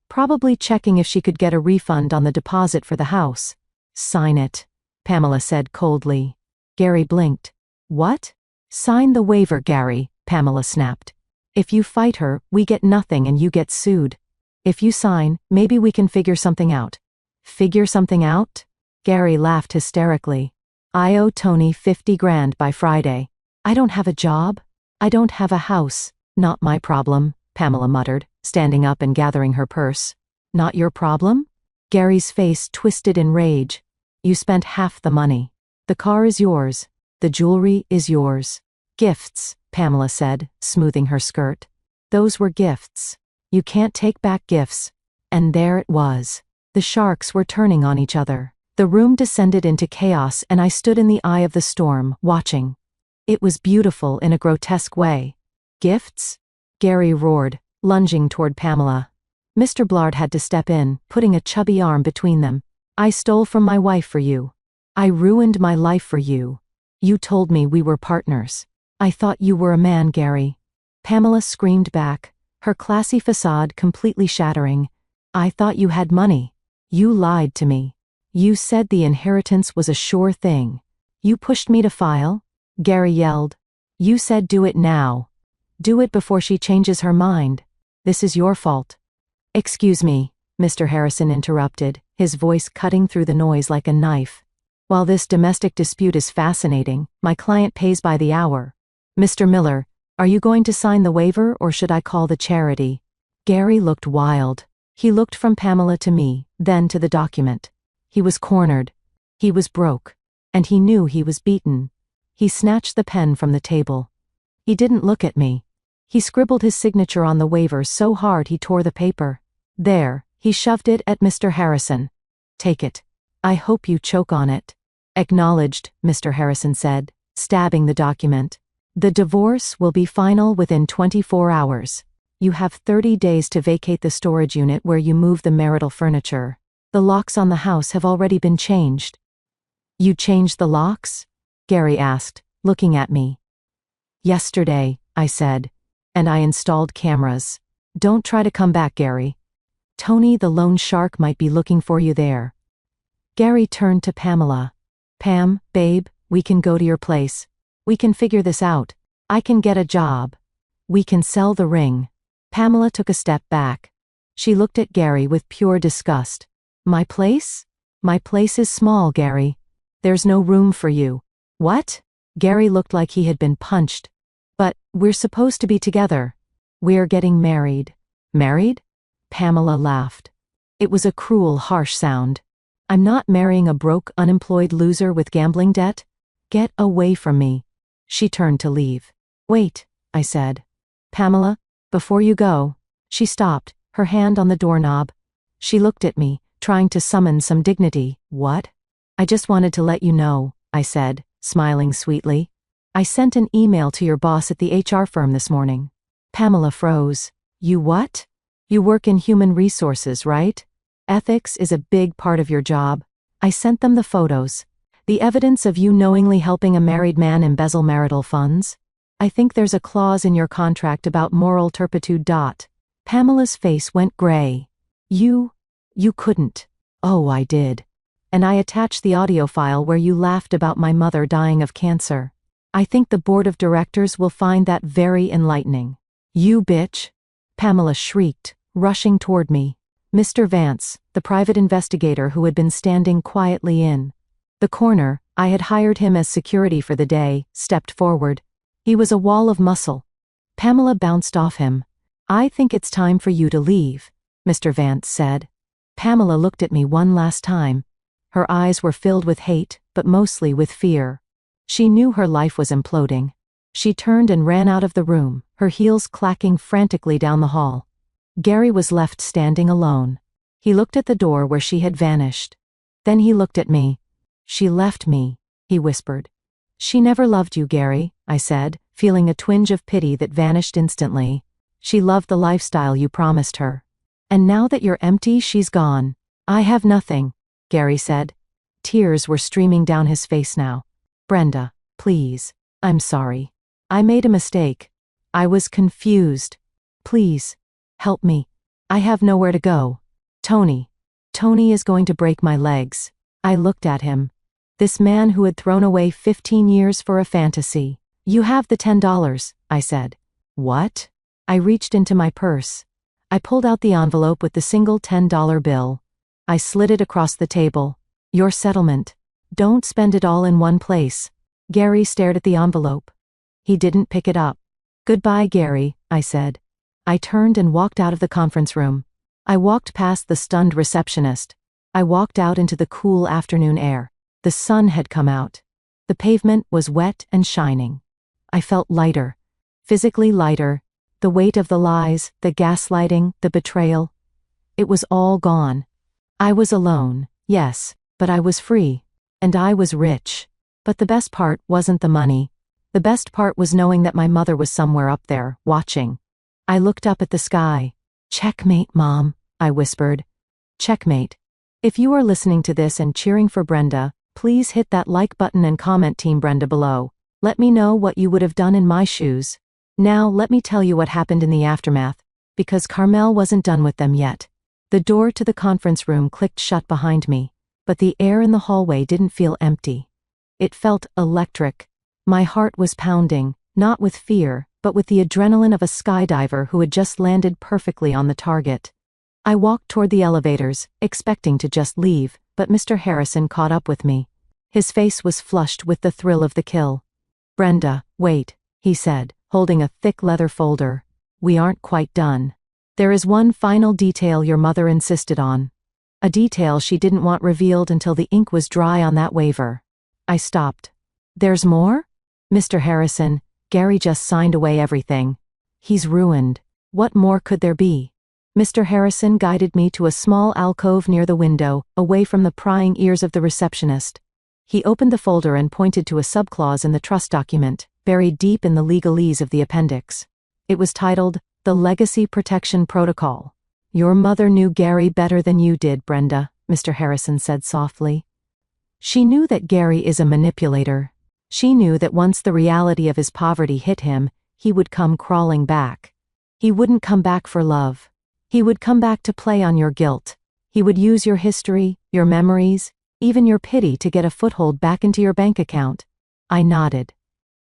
probably checking if she could get a refund on the deposit for the house. Sign it, Pamela said coldly. Gary blinked. What? Sign the waiver, Gary, Pamela snapped. If you fight her, we get nothing and you get sued. If you sign, maybe we can figure something out. Figure something out? Gary laughed hysterically. I owe Tony 50 grand by Friday. I don't have a job. I don't have a house. Not my problem, Pamela muttered, standing up and gathering her purse. Not your problem? Gary's face twisted in rage. You spent half the money. The car is yours. The jewelry is yours. Gifts, Pamela said, smoothing her skirt. Those were gifts. You can't take back gifts. And there it was. The sharks were turning on each other. The room descended into chaos and I stood in the eye of the storm, watching. It was beautiful in a grotesque way. Gifts? Gary roared, lunging toward Pamela. Mr. Blard had to step in, putting a chubby arm between them. I stole from my wife for you. I ruined my life for you. You told me we were partners. I thought you were a man, Gary. Pamela screamed back, her classy facade completely shattering. I thought you had money. You lied to me. You said the inheritance was a sure thing. You pushed me to file? Gary yelled. You said do it now. Do it before she changes her mind. This is your fault. Excuse me, Mr. Harrison interrupted, his voice cutting through the noise like a knife. While this domestic dispute is fascinating, my client pays by the hour. Mr. Miller, are you going to sign the waiver or should I call the charity? Gary looked wild. He looked from Pamela to me, then to the document. He was cornered. He was broke. And he knew he was beaten. He snatched the pen from the table. He didn't look at me. He scribbled his signature on the waiver so hard he tore the paper. There, he shoved it at Mr. Harrison. Take it. I hope you choke on it. Acknowledged, Mr. Harrison said, stabbing the document. The divorce will be final within 24 hours. You have 30 days to vacate the storage unit where you move the marital furniture. The locks on the house have already been changed. You changed the locks? Gary asked, looking at me. Yesterday, I said. And I installed cameras. Don't try to come back, Gary. Tony the loan shark might be looking for you there. Gary turned to Pamela. Pam, babe, we can go to your place. We can figure this out. I can get a job. We can sell the ring. Pamela took a step back. She looked at Gary with pure disgust. My place? My place is small, Gary. There's no room for you. What? Gary looked like he had been punched. But, we're supposed to be together. We're getting married. Married? Pamela laughed. It was a cruel, harsh sound. I'm not marrying a broke, unemployed loser with gambling debt. Get away from me. She turned to leave. Wait, I said. Pamela, before you go. She stopped, her hand on the doorknob. She looked at me, trying to summon some dignity. What? I just wanted to let you know, I said, smiling sweetly. I sent an email to your boss at the HR firm this morning. Pamela froze. You what? You work in human resources, right? Ethics is a big part of your job. I sent them the photos. The evidence of you knowingly helping a married man embezzle marital funds. I think there's a clause in your contract about moral turpitude. Pamela's face went gray. You couldn't. Oh, I did. And I attached the audio file where you laughed about my mother dying of cancer. I think the board of directors will find that very enlightening. You bitch! Pamela shrieked, rushing toward me. Mr. Vance, the private investigator who had been standing quietly in the corner, I had hired him as security for the day, stepped forward. He was a wall of muscle. Pamela bounced off him. I think it's time for you to leave, Mr. Vance said. Pamela looked at me one last time. Her eyes were filled with hate, but mostly with fear. She knew her life was imploding. She turned and ran out of the room, her heels clacking frantically down the hall. Gary was left standing alone. He looked at the door where she had vanished. Then he looked at me. She left me, he whispered. She never loved you, Gary, I said, feeling a twinge of pity that vanished instantly. She loved the lifestyle you promised her. And now that you're empty, she's gone. I have nothing, Gary said. Tears were streaming down his face now. Brenda, please. I'm sorry. I made a mistake. I was confused. Please. Help me. I have nowhere to go. Tony. Tony is going to break my legs. I looked at him. This man who had thrown away 15 years for a fantasy. You have the $10, I said. What? I reached into my purse. I pulled out the envelope with the single $10 bill. I slid it across the table. Your settlement. Don't spend it all in one place. Gary stared at the envelope. He didn't pick it up. Goodbye, Gary, I said. I turned and walked out of the conference room. I walked past the stunned receptionist. I walked out into the cool afternoon air. The sun had come out. The pavement was wet and shining. I felt lighter. Physically lighter. The weight of the lies, the gaslighting, the betrayal. It was all gone. I was alone, yes, but I was free. And I was rich. But the best part wasn't the money. The best part was knowing that my mother was somewhere up there, watching. I looked up at the sky. Checkmate, Mom, I whispered. Checkmate. If you are listening to this and cheering for Brenda, please hit that like button and comment Team Brenda below. Let me know what you would have done in my shoes. Now let me tell you what happened in the aftermath, because Carmel wasn't done with them yet. The door to the conference room clicked shut behind me, but the air in the hallway didn't feel empty. It felt electric. My heart was pounding, not with fear, but with the adrenaline of a skydiver who had just landed perfectly on the target. I walked toward the elevators, expecting to just leave, but Mr. Harrison caught up with me. His face was flushed with the thrill of the kill. Brenda, wait, he said, holding a thick leather folder. We aren't quite done. There is one final detail your mother insisted on. A detail she didn't want revealed until the ink was dry on that waiver. I stopped. There's more? Mr. Harrison, Gary just signed away everything. He's ruined. What more could there be? Mr. Harrison guided me to a small alcove near the window, away from the prying ears of the receptionist. He opened the folder and pointed to a subclause in the trust document, buried deep in the legalese of the appendix. It was titled, The Legacy Protection Protocol. Your mother knew Gary better than you did, Brenda, Mr. Harrison said softly. She knew that Gary is a manipulator. She knew that once the reality of his poverty hit him, he would come crawling back. He wouldn't come back for love. He would come back to play on your guilt. He would use your history, your memories, even your pity to get a foothold back into your bank account. I nodded.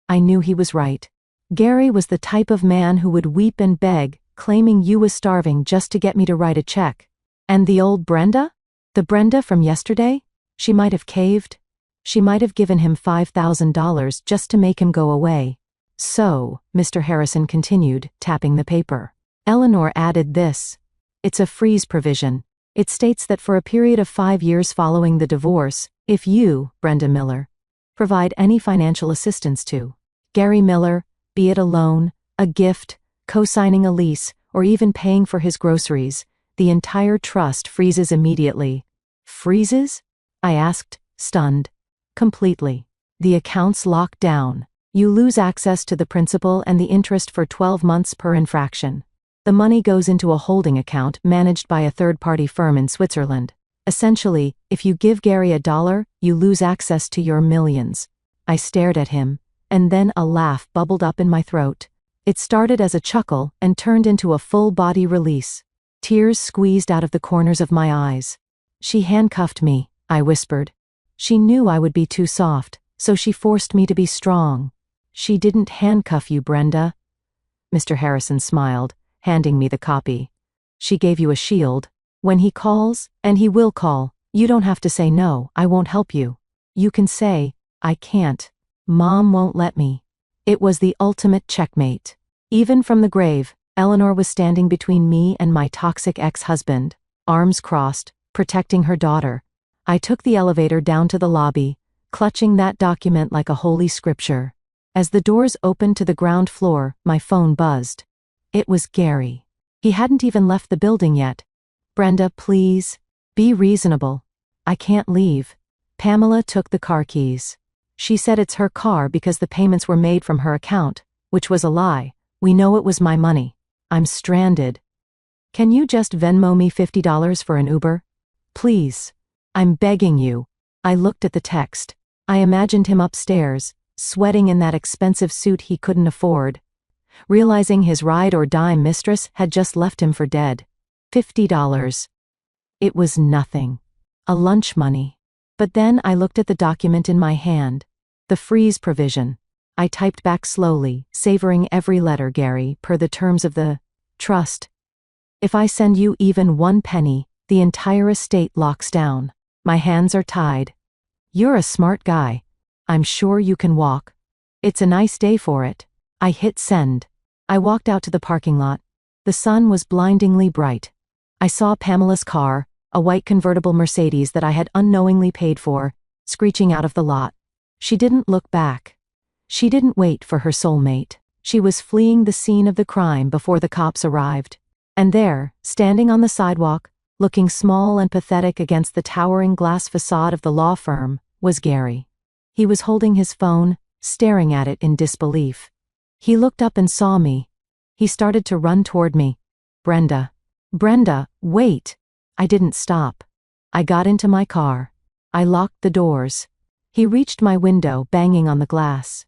I knew he was right. Gary was the type of man who would weep and beg, claiming you was starving just to get me to write a check. And the old Brenda? The Brenda from yesterday? She might have caved. She might have given him $5,000 just to make him go away. So, Mr. Harrison continued, tapping the paper. Eleanor added this. It's a freeze provision. It states that for a period of 5 years following the divorce, if you, Brenda Miller, provide any financial assistance to Gary Miller, be it a loan, a gift, co-signing a lease, or even paying for his groceries, the entire trust freezes immediately. Freezes? I asked, stunned. Completely. The account's locked down. You lose access to the principal and the interest for 12 months per infraction. The money goes into a holding account managed by a third-party firm in Switzerland. Essentially, if you give Gary $1, you lose access to your millions. I stared at him, and then a laugh bubbled up in my throat. It started as a chuckle and turned into a full-body release. Tears squeezed out of the corners of my eyes. She handcuffed me, I whispered. She knew I would be too soft, so she forced me to be strong. She didn't handcuff you, Brenda. Mr. Harrison smiled, handing me the copy. She gave you a shield. When he calls, and he will call, you don't have to say no, I won't help you. You can say, I can't. Mom won't let me. It was the ultimate checkmate. Even from the grave, Eleanor was standing between me and my toxic ex-husband, arms crossed, protecting her daughter. I took the elevator down to the lobby, clutching that document like a holy scripture. As the doors opened to the ground floor, my phone buzzed. It was Gary. He hadn't even left the building yet. Brenda, please. Be reasonable. I can't leave. Pamela took the car keys. She said it's her car because the payments were made from her account, which was a lie. We know it was my money. I'm stranded. Can you just Venmo me $50 for an Uber? Please. I'm begging you. I looked at the text. I imagined him upstairs, sweating in that expensive suit he couldn't afford, realizing his ride-or-dime mistress had just left him for dead. $50. It was nothing. A lunch money. But then I looked at the document in my hand. The freeze provision. I typed back slowly, savoring every letter, Gary, per the terms of the trust. If I send you even 1 penny, the entire estate locks down. My hands are tied. You're a smart guy. I'm sure you can walk. It's a nice day for it. I hit send. I walked out to the parking lot. The sun was blindingly bright. I saw Pamela's car, a white convertible Mercedes that I had unknowingly paid for, screeching out of the lot. She didn't look back. She didn't wait for her soulmate. She was fleeing the scene of the crime before the cops arrived. And there, standing on the sidewalk, looking small and pathetic against the towering glass facade of the law firm, was Gary. He was holding his phone, staring at it in disbelief. He looked up and saw me. He started to run toward me. Brenda. Brenda, wait. I didn't stop. I got into my car. I locked the doors. He reached my window, banging on the glass.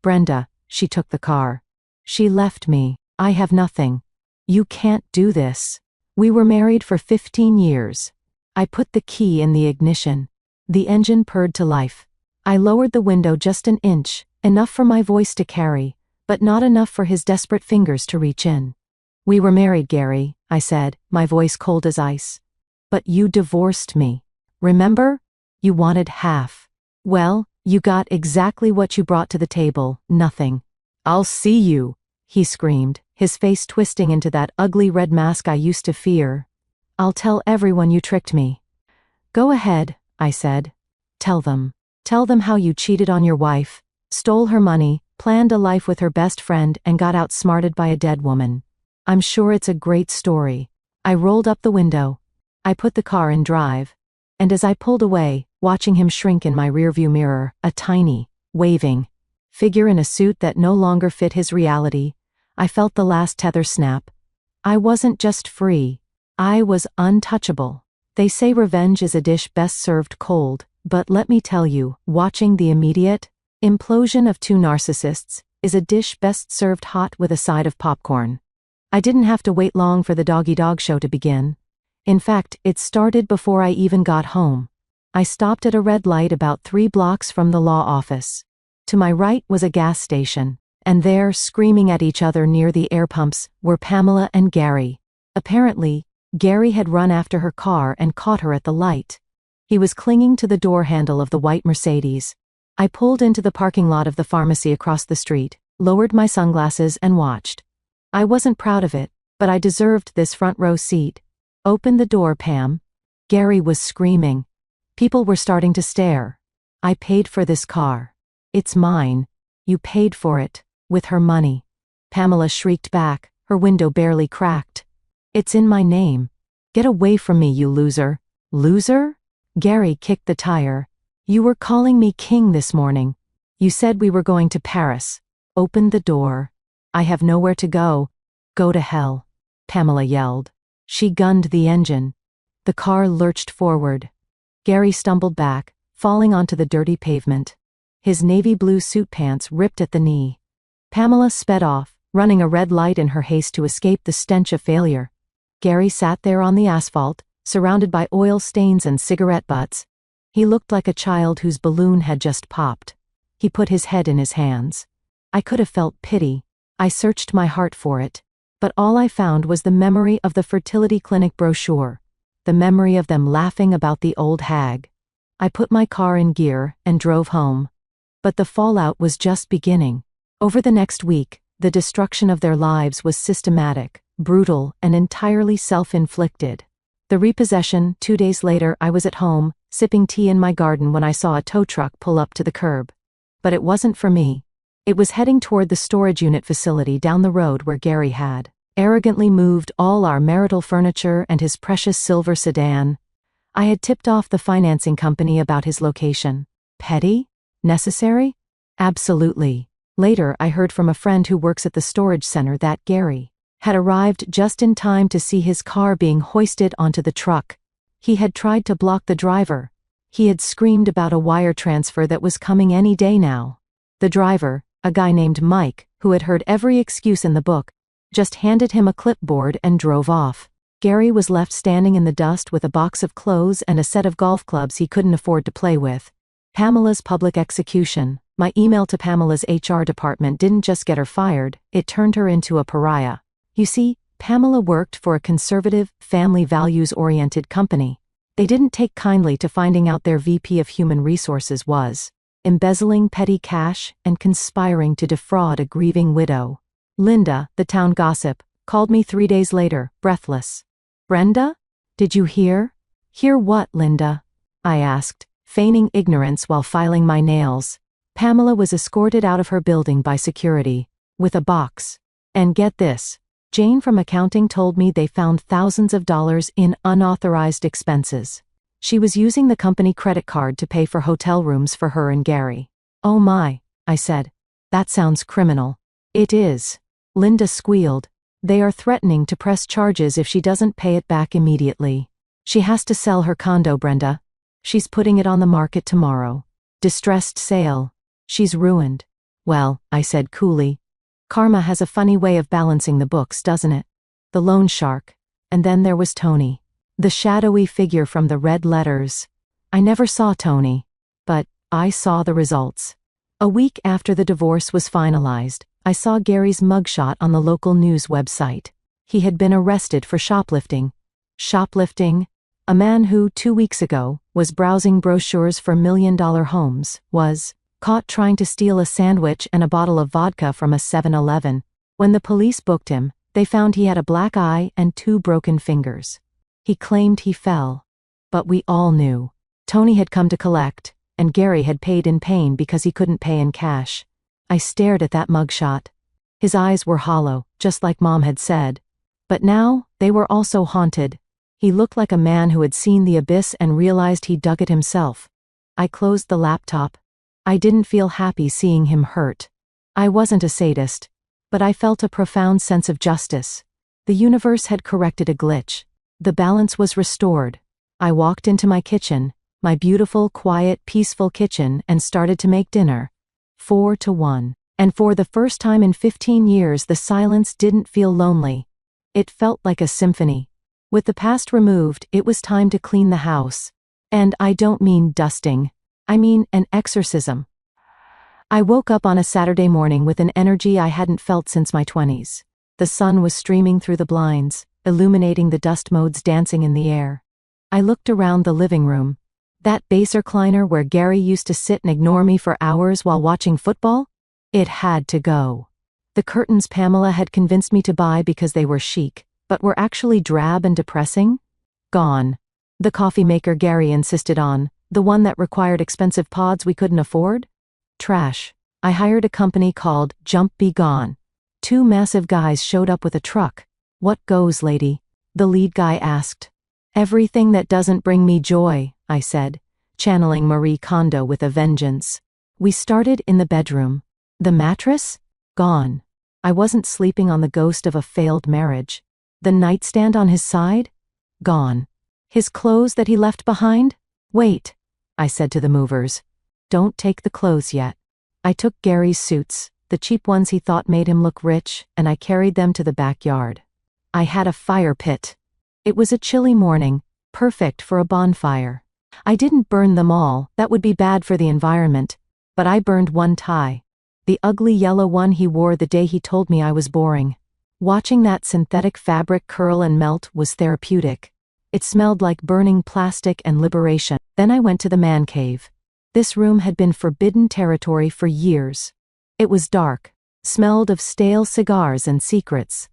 Brenda, she took the car. She left me. I have nothing. You can't do this. We were married for 15 years. I put the key in the ignition. The engine purred to life. I lowered the window just an inch, enough for my voice to carry, but not enough for his desperate fingers to reach in. We were married, Gary, I said, my voice cold as ice. But you divorced me. Remember? You wanted half. Well, you got exactly what you brought to the table, nothing. I'll see you, he screamed, his face twisting into that ugly red mask I used to fear. I'll tell everyone you tricked me. Go ahead, I said. Tell them. Tell them how you cheated on your wife, stole her money, planned a life with her best friend, and got outsmarted by a dead woman. I'm sure it's a great story. I rolled up the window. I put the car in drive. And as I pulled away, watching him shrink in my rearview mirror, a tiny, waving figure in a suit that no longer fit his reality, I felt the last tether snap. I wasn't just free. I was untouchable. They say revenge is a dish best served cold, but let me tell you, watching the immediate implosion of 2 narcissists is a dish best served hot with a side of popcorn. I didn't have to wait long for the dog show to begin. In fact, it started before I even got home. I stopped at a red light about 3 blocks from the law office. To my right was a gas station, and there, screaming at each other near the air pumps, were Pamela and Gary. Apparently, Gary had run after her car and caught her at the light. He was clinging to the door handle of the white Mercedes. I pulled into the parking lot of the pharmacy across the street, lowered my sunglasses and watched. I wasn't proud of it, but I deserved this front row seat. Open the door, Pam. Gary was screaming. People were starting to stare. I paid for this car. It's mine. You paid for it. With her money. Pamela shrieked back, Her window barely cracked. "It's in my name. Get away from me, you loser." "Loser?" Gary kicked the tire. "You were calling me king this morning. You said we were going to Paris. Open the door." "I have nowhere to go." "Go to hell," Pamela yelled. She gunned the engine. The car lurched forward. Gary stumbled back, falling onto the dirty pavement. His navy blue suit pants ripped at the knee. Pamela sped off, running a red light in her haste to escape the stench of failure. Gary sat there on the asphalt, surrounded by oil stains and cigarette butts. He looked like a child whose balloon had just popped. He put his head in his hands. I could have felt pity. I searched my heart for it. But all I found was the memory of the fertility clinic brochure. The memory of them laughing about the old hag. I put my car in gear and drove home. But the fallout was just beginning. Over the next week, the destruction of their lives was systematic, brutal, and entirely self-inflicted. The repossession. 2 days later, I was at home, sipping tea in my garden when I saw a tow truck pull up to the curb. But it wasn't for me. It was heading toward the storage unit facility down the road where Gary had arrogantly moved all our marital furniture and his precious silver sedan. I had tipped off the financing company about his location. Petty? Necessary? Absolutely. Later, I heard from a friend who works at the storage center that Gary had arrived just in time to see his car being hoisted onto the truck. He had tried to block the driver. He had screamed about a wire transfer that was coming any day now. The driver, a guy named Mike, who had heard every excuse in the book, just handed him a clipboard and drove off. Gary was left standing in the dust with a box of clothes and a set of golf clubs he couldn't afford to play with. Pamela's public execution. My email to Pamela's HR department didn't just get her fired, it turned her into a pariah. You see, Pamela worked for a conservative, family values-oriented company. They didn't take kindly to finding out their VP of Human Resources was embezzling petty cash and conspiring to defraud a grieving widow. Linda, the town gossip, called me 3 days later, breathless. "Brenda? Did you hear?" "Hear what, Linda?" I asked, feigning ignorance while filing my nails. Pamela was escorted out of her building by security, with a box. And get this, Jane from accounting told me they found thousands of dollars in unauthorized expenses. She was using the company credit card to pay for hotel rooms for her and Gary. "Oh my," I said. "That sounds criminal." "It is." Linda squealed. "They are threatening to press charges if she doesn't pay it back immediately. She has to sell her condo, Brenda. She's putting it on the market tomorrow. Distressed sale. She's ruined." "Well," I said coolly, "karma has a funny way of balancing the books, doesn't it?" The loan shark. And then there was Tony. The shadowy figure from the red letters. I never saw Tony. But I saw the results. A week after the divorce was finalized, I saw Gary's mugshot on the local news website. He had been arrested for shoplifting. Shoplifting? A man who, 2 weeks ago, was browsing brochures for million-dollar homes, was caught trying to steal a sandwich and a bottle of vodka from a 7-Eleven. When the police booked him, they found he had a black eye and 2 broken fingers. He claimed he fell. But we all knew. Tony had come to collect, and Gary had paid in pain because he couldn't pay in cash. I stared at that mugshot. His eyes were hollow, just like Mom had said. But now, they were also haunted. He looked like a man who had seen the abyss and realized he'd dug it himself. I closed the laptop. I didn't feel happy seeing him hurt. I wasn't a sadist, but I felt a profound sense of justice. The universe had corrected a glitch. The balance was restored. I walked into my kitchen, my beautiful, quiet, peaceful kitchen, and started to make dinner. 4-1. And for the first time in 15 years, the silence didn't feel lonely. It felt like a symphony. With the past removed, it was time to clean the house. And I don't mean dusting. I mean an exorcism. I woke up on a Saturday morning with an energy I hadn't felt since my 20s. The sun was streaming through the blinds, illuminating the dust motes dancing in the air. I looked around the living room. That base recliner where Gary used to sit and ignore me for hours while watching football? It had to go. The curtains Pamela had convinced me to buy because they were chic, but were actually drab and depressing? Gone. The coffee maker Gary insisted on, the one that required expensive pods we couldn't afford? Trash. I hired a company called Jump Be Gone. Two massive guys showed up with a truck. "What goes, lady?" the lead guy asked. "Everything that doesn't bring me joy," I said, channeling Marie Kondo with a vengeance. We started in the bedroom. The mattress? Gone. I wasn't sleeping on the ghost of a failed marriage. The nightstand on his side? Gone. His clothes that he left behind? "Wait," I said to the movers. "Don't take the clothes yet." I took Gary's suits, the cheap ones he thought made him look rich, and I carried them to the backyard. I had a fire pit. It was a chilly morning, perfect for a bonfire. I didn't burn them all, that would be bad for the environment, but I burned one tie. The ugly yellow one he wore the day he told me I was boring. Watching that synthetic fabric curl and melt was therapeutic. It smelled like burning plastic and liberation. Then I went to the man cave. This room had been forbidden territory for years. It was dark, smelled of stale cigars and secrets.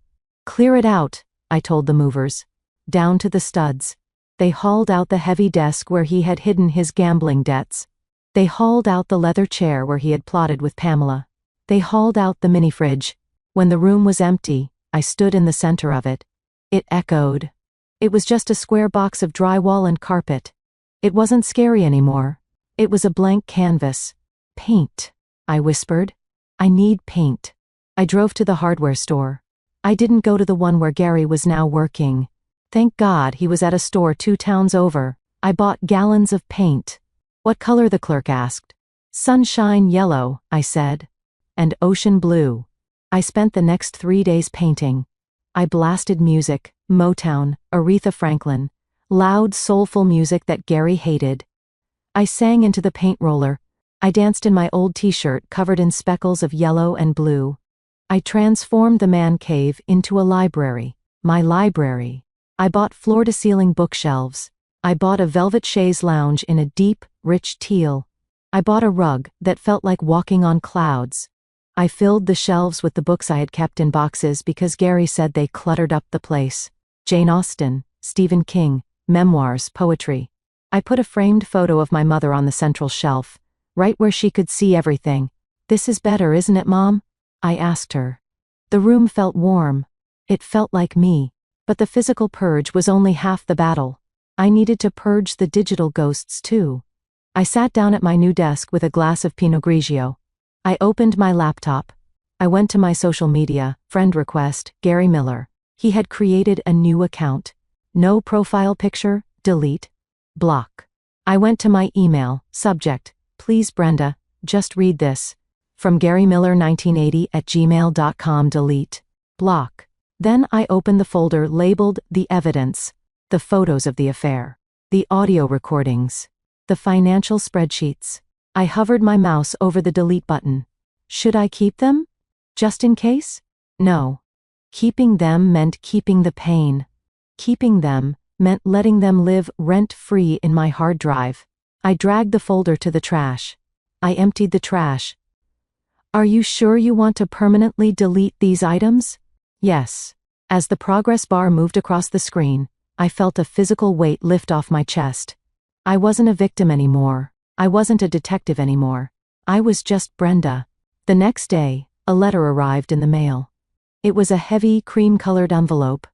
"Clear it out," I told the movers. Down to the studs. They hauled out the heavy desk where he had hidden his gambling debts. They hauled out the leather chair where he had plotted with Pamela. They hauled out the mini fridge. When the room was empty, I stood in the center of it. It echoed. It was just a square box of drywall and carpet. It wasn't scary anymore. It was a blank canvas. "Paint," I whispered. "I need paint." I drove to the hardware store. I didn't go to the one where Gary was now working. Thank God he was at a store 2 towns over. I bought gallons of paint. "What color?" the clerk asked. "Sunshine yellow," I said. "And ocean blue." I spent the next 3 days painting. I blasted music, Motown, Aretha Franklin, loud soulful music that Gary hated. I sang into the paint roller. I danced in my old t-shirt covered in speckles of yellow and blue. I transformed the man cave into a library. My library. I bought floor-to-ceiling bookshelves. I bought a velvet chaise lounge in a deep, rich teal. I bought a rug that felt like walking on clouds. I filled the shelves with the books I had kept in boxes because Gary said they cluttered up the place. Jane Austen, Stephen King, memoirs, poetry. I put a framed photo of my mother on the central shelf, right where she could see everything. "This is better, isn't it, Mom?" I asked her. The room felt warm. It felt like me. But the physical purge was only half the battle. I needed to purge the digital ghosts too. I sat down at my new desk with a glass of Pinot Grigio. I opened my laptop. I went to my social media, friend request, Gary Miller. He had created a new account. No profile picture, delete, block. I went to my email, subject, "Please Brenda, just read this. From Gary Miller 1980 at gmail.com, delete, block." Then I opened the folder labeled The Evidence, the photos of the affair, the audio recordings, the financial spreadsheets. I hovered my mouse over the delete button. Should I keep them? Just in case? No. Keeping them meant keeping the pain. Keeping them meant letting them live rent-free in my hard drive. I dragged the folder to the trash. I emptied the trash. "Are you sure you want to permanently delete these items?" "Yes." As the progress bar moved across the screen, I felt a physical weight lift off my chest. I wasn't a victim anymore. I wasn't a detective anymore. I was just Brenda. The next day, a letter arrived in the mail. It was a heavy, cream-colored envelope.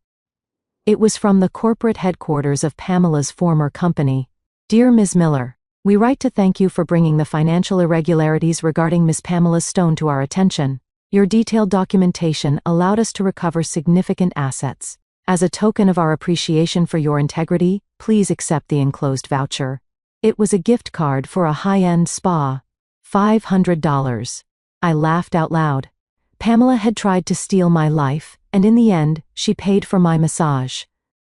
It was from the corporate headquarters of Pamela's former company. "Dear Ms. Miller, we write to thank you for bringing the financial irregularities regarding Ms. Pamela Stone to our attention. Your detailed documentation allowed us to recover significant assets. As a token of our appreciation for your integrity, please accept the enclosed voucher." It was a gift card for a high-end spa. $500. I laughed out loud. Pamela had tried to steal my life, and in the end, she paid for my massage.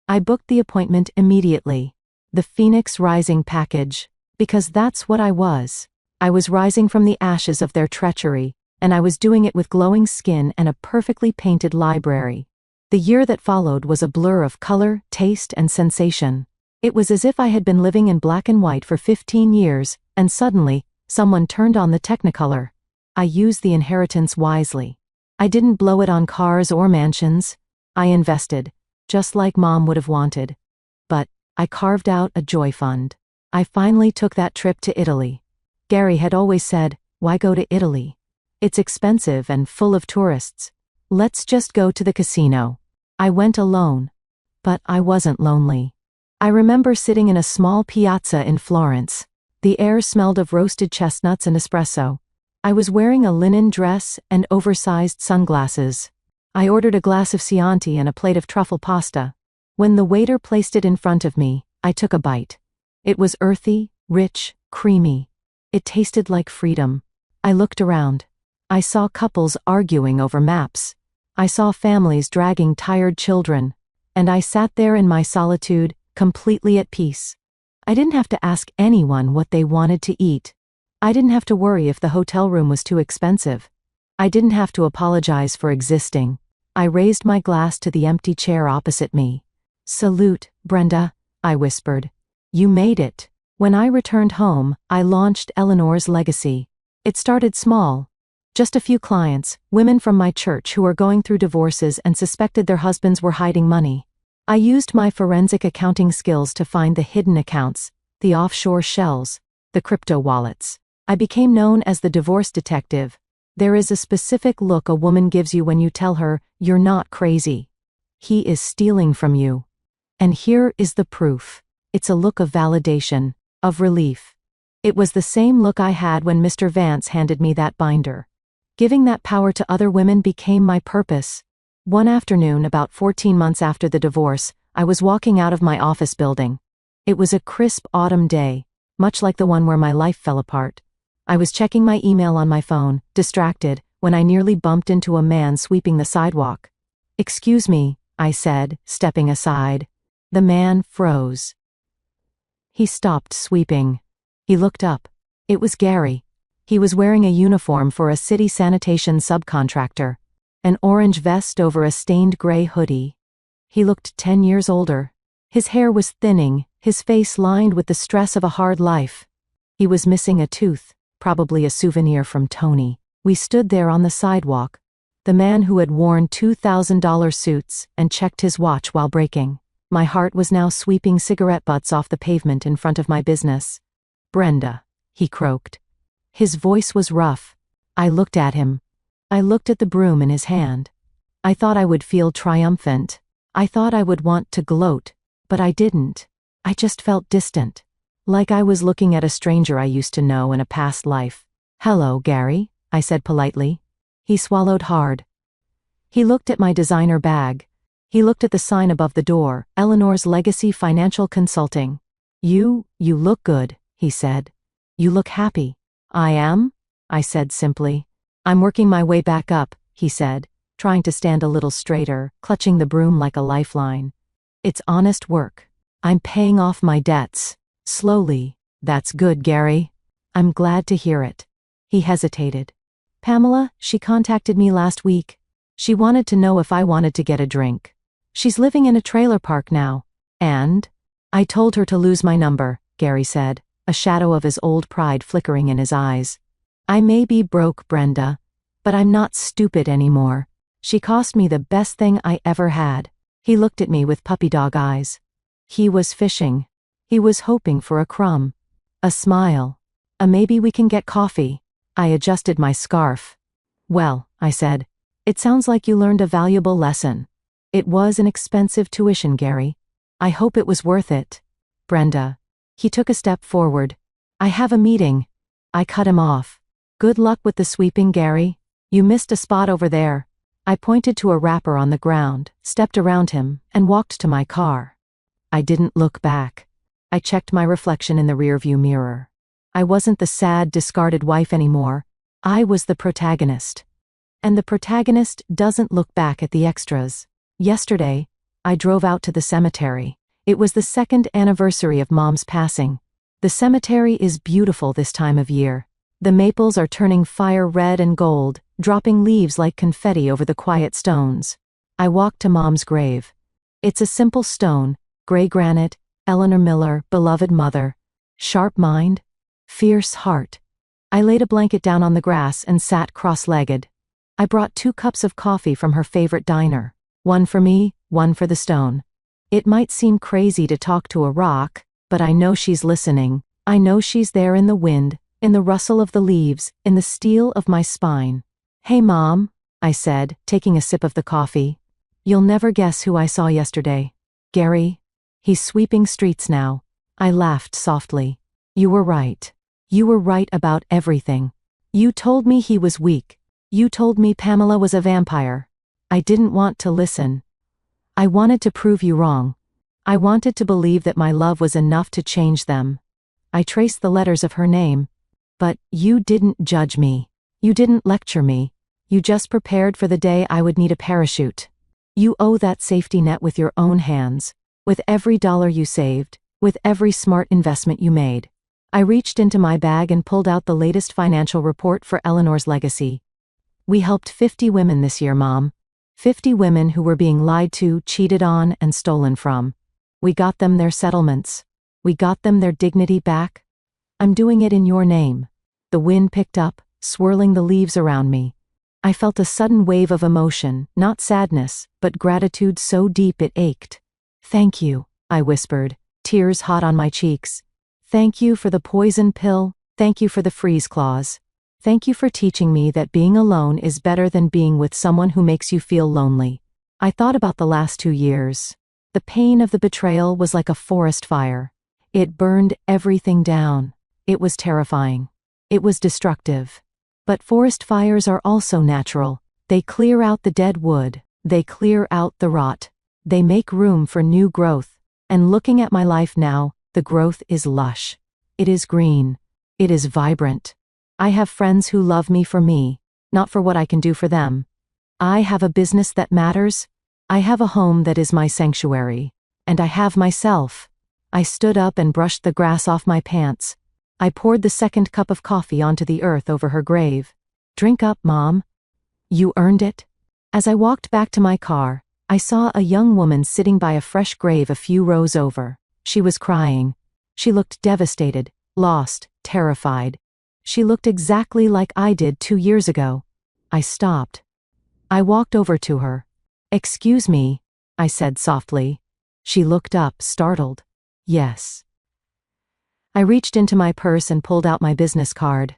I booked the appointment immediately. The Phoenix Rising package. Because that's what I was. I was rising from the ashes of their treachery, and I was doing it with glowing skin and a perfectly painted library. The year that followed was a blur of color, taste, and sensation. It was as if I had been living in black and white for 15 years, and suddenly, someone turned on the Technicolor. I used the inheritance wisely. I didn't blow it on cars or mansions. I invested, just like Mom would have wanted. But I carved out a joy fund. I finally took that trip to Italy. Gary had always said, "Why go to Italy? It's expensive and full of tourists." Let's just go to the casino. I went alone. But I wasn't lonely. I remember sitting in a small piazza in Florence. The air smelled of roasted chestnuts and espresso. I was wearing a linen dress and oversized sunglasses. I ordered a glass of Chianti and a plate of truffle pasta. When the waiter placed it in front of me, I took a bite. It was earthy, rich, creamy. It tasted like freedom. I looked around. I saw couples arguing over maps. I saw families dragging tired children. And I sat there in my solitude, completely at peace. I didn't have to ask anyone what they wanted to eat. I didn't have to worry if the hotel room was too expensive. I didn't have to apologize for existing. I raised my glass to the empty chair opposite me. "Salute, Brenda," I whispered. "You made it." When I returned home, I launched Eleanor's Legacy. It started small. Just a few clients, women from my church who were going through divorces and suspected their husbands were hiding money. I used my forensic accounting skills to find the hidden accounts, the offshore shells, the crypto wallets. I became known as the divorce detective. There is a specific look a woman gives you when you tell her, "You're not crazy. He is stealing from you." And here is the proof. It's a look of validation, of relief. It was the same look I had when Mr. Vance handed me that binder. Giving that power to other women became my purpose. One afternoon, about 14 months after the divorce, I was walking out of my office building. It was a crisp autumn day, much like the one where my life fell apart. I was checking my email on my phone, distracted, when I nearly bumped into a man sweeping the sidewalk. "Excuse me," I said, stepping aside. The man froze. He stopped sweeping. He looked up. It was Gary. He was wearing a uniform for a city sanitation subcontractor, an orange vest over a stained gray hoodie. He looked 10 years older. His hair was thinning, his face lined with the stress of a hard life. He was missing a tooth, probably a souvenir from Tony. We stood there on the sidewalk. The man who had worn $2,000 suits and checked his watch while braking. My heart was now sweeping cigarette butts off the pavement in front of my business. "Brenda," he croaked. His voice was rough. I looked at him. I looked at the broom in his hand. I thought I would feel triumphant. I thought I would want to gloat, but I didn't. I just felt distant. Like I was looking at a stranger I used to know in a past life. "Hello, Gary," I said politely. He swallowed hard. He looked at my designer bag. He looked at the sign above the door, Eleanor's Legacy Financial Consulting. You look good," he said. "You look happy." "I am?" I said simply. "I'm working my way back up," he said, trying to stand a little straighter, clutching the broom like a lifeline. "It's honest work. I'm paying off my debts. Slowly." "That's good, Gary. I'm glad to hear it." He hesitated. "Pamela, she contacted me last week. She wanted to know if I wanted to get a drink. She's living in a trailer park now. And?" "I told her to lose my number," Gary said, a shadow of his old pride flickering in his eyes. "I may be broke, Brenda, but I'm not stupid anymore. She cost me the best thing I ever had." He looked at me with puppy dog eyes. He was fishing. He was hoping for a crumb. A smile. A "maybe we can get coffee." I adjusted my scarf. "Well," I said, "it sounds like you learned a valuable lesson. It was an expensive tuition, Gary. I hope it was worth it." "Brenda." He took a step forward. "I have a meeting." I cut him off. "Good luck with the sweeping, Gary. You missed a spot over there." I pointed to a wrapper on the ground, stepped around him, and walked to my car. I didn't look back. I checked my reflection in the rearview mirror. I wasn't the sad, discarded wife anymore. I was the protagonist. And the protagonist doesn't look back at the extras. Yesterday, I drove out to the cemetery. It was the 2nd anniversary of Mom's passing. The cemetery is beautiful this time of year. The maples are turning fire red and gold, dropping leaves like confetti over the quiet stones. I walked to Mom's grave. It's a simple stone, gray granite, Eleanor Miller, beloved mother. Sharp mind, fierce heart. I laid a blanket down on the grass and sat cross-legged. I brought 2 cups of coffee from her favorite diner. One for me, one for the stone. It might seem crazy to talk to a rock, but I know she's listening. I know she's there in the wind, in the rustle of the leaves, in the steel of my spine. "Hey, Mom," I said, taking a sip of the coffee. You'll never guess who I saw yesterday. Gary. He's sweeping streets now. I laughed softly. You were right. You were right about everything. You told me he was weak. You told me Pamela was a vampire. I didn't want to listen. I wanted to prove you wrong. I wanted to believe that my love was enough to change them. I traced the letters of her name. But you didn't judge me. You didn't lecture me. You just prepared for the day I would need a parachute. You owe that safety net with your own hands, with every dollar you saved, with every smart investment you made. I reached into my bag and pulled out the latest financial report for Eleanor's legacy. We helped 50 women this year, Mom. 50 women who were being lied to, cheated on, and stolen from. We got them their settlements. We got them their dignity back. I'm doing it in your name. The wind picked up, swirling the leaves around me. I felt a sudden wave of emotion, not sadness, but gratitude so deep it ached. Thank you, I whispered, tears hot on my cheeks. Thank you for the poison pill. Thank you for the freeze clause. Thank you for teaching me that being alone is better than being with someone who makes you feel lonely. I thought about the last 2 years. The pain of the betrayal was like a forest fire. It burned everything down. It was terrifying. It was destructive. But forest fires are also natural. They clear out the dead wood. They clear out the rot. They make room for new growth. And looking at my life now, the growth is lush. It is green. It is vibrant. I have friends who love me for me, not for what I can do for them. I have a business that matters. I have a home that is my sanctuary. And I have myself. I stood up and brushed the grass off my pants. I poured the second cup of coffee onto the earth over her grave. Drink up, Mom. You earned it. As I walked back to my car, I saw a young woman sitting by a fresh grave a few rows over. She was crying. She looked devastated, lost, terrified. She looked exactly like I did 2 years ago. I stopped. I walked over to her. Excuse me, I said softly. She looked up, startled. Yes. I reached into my purse and pulled out my business card.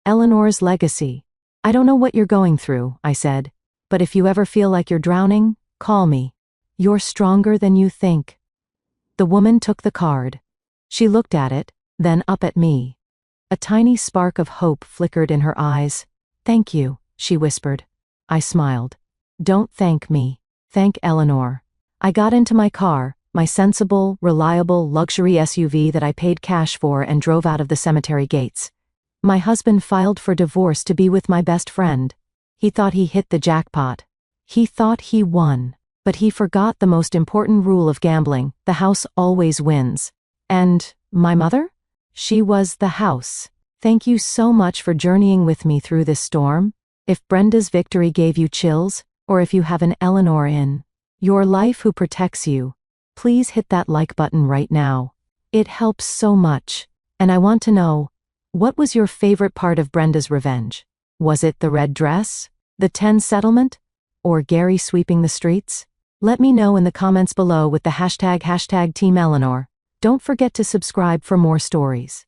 Eleanor's legacy. I don't know what you're going through, I said, but if you ever feel like you're drowning, call me. You're stronger than you think. The woman took the card. She looked at it, then up at me. A tiny spark of hope flickered in her eyes. Thank you, she whispered. I smiled. Don't thank me. Thank Eleanor. I got into my car, my sensible, reliable luxury SUV that I paid cash for, and drove out of the cemetery gates. My husband filed for divorce to be with my best friend. He thought he hit the jackpot. He thought he won. But he forgot the most important rule of gambling: the house always wins. And my mother? She was the house. Thank you so much for journeying with me through this storm. If Brenda's victory gave you chills, or if you have an Eleanor in your life who protects you, please hit that like button right now. It helps so much. And I want to know, what was your favorite part of Brenda's revenge? Was it the red dress? The 10 settlement? Or Gary sweeping the streets? Let me know in the comments below with the hashtag Team Eleanor. Don't forget to subscribe for more stories.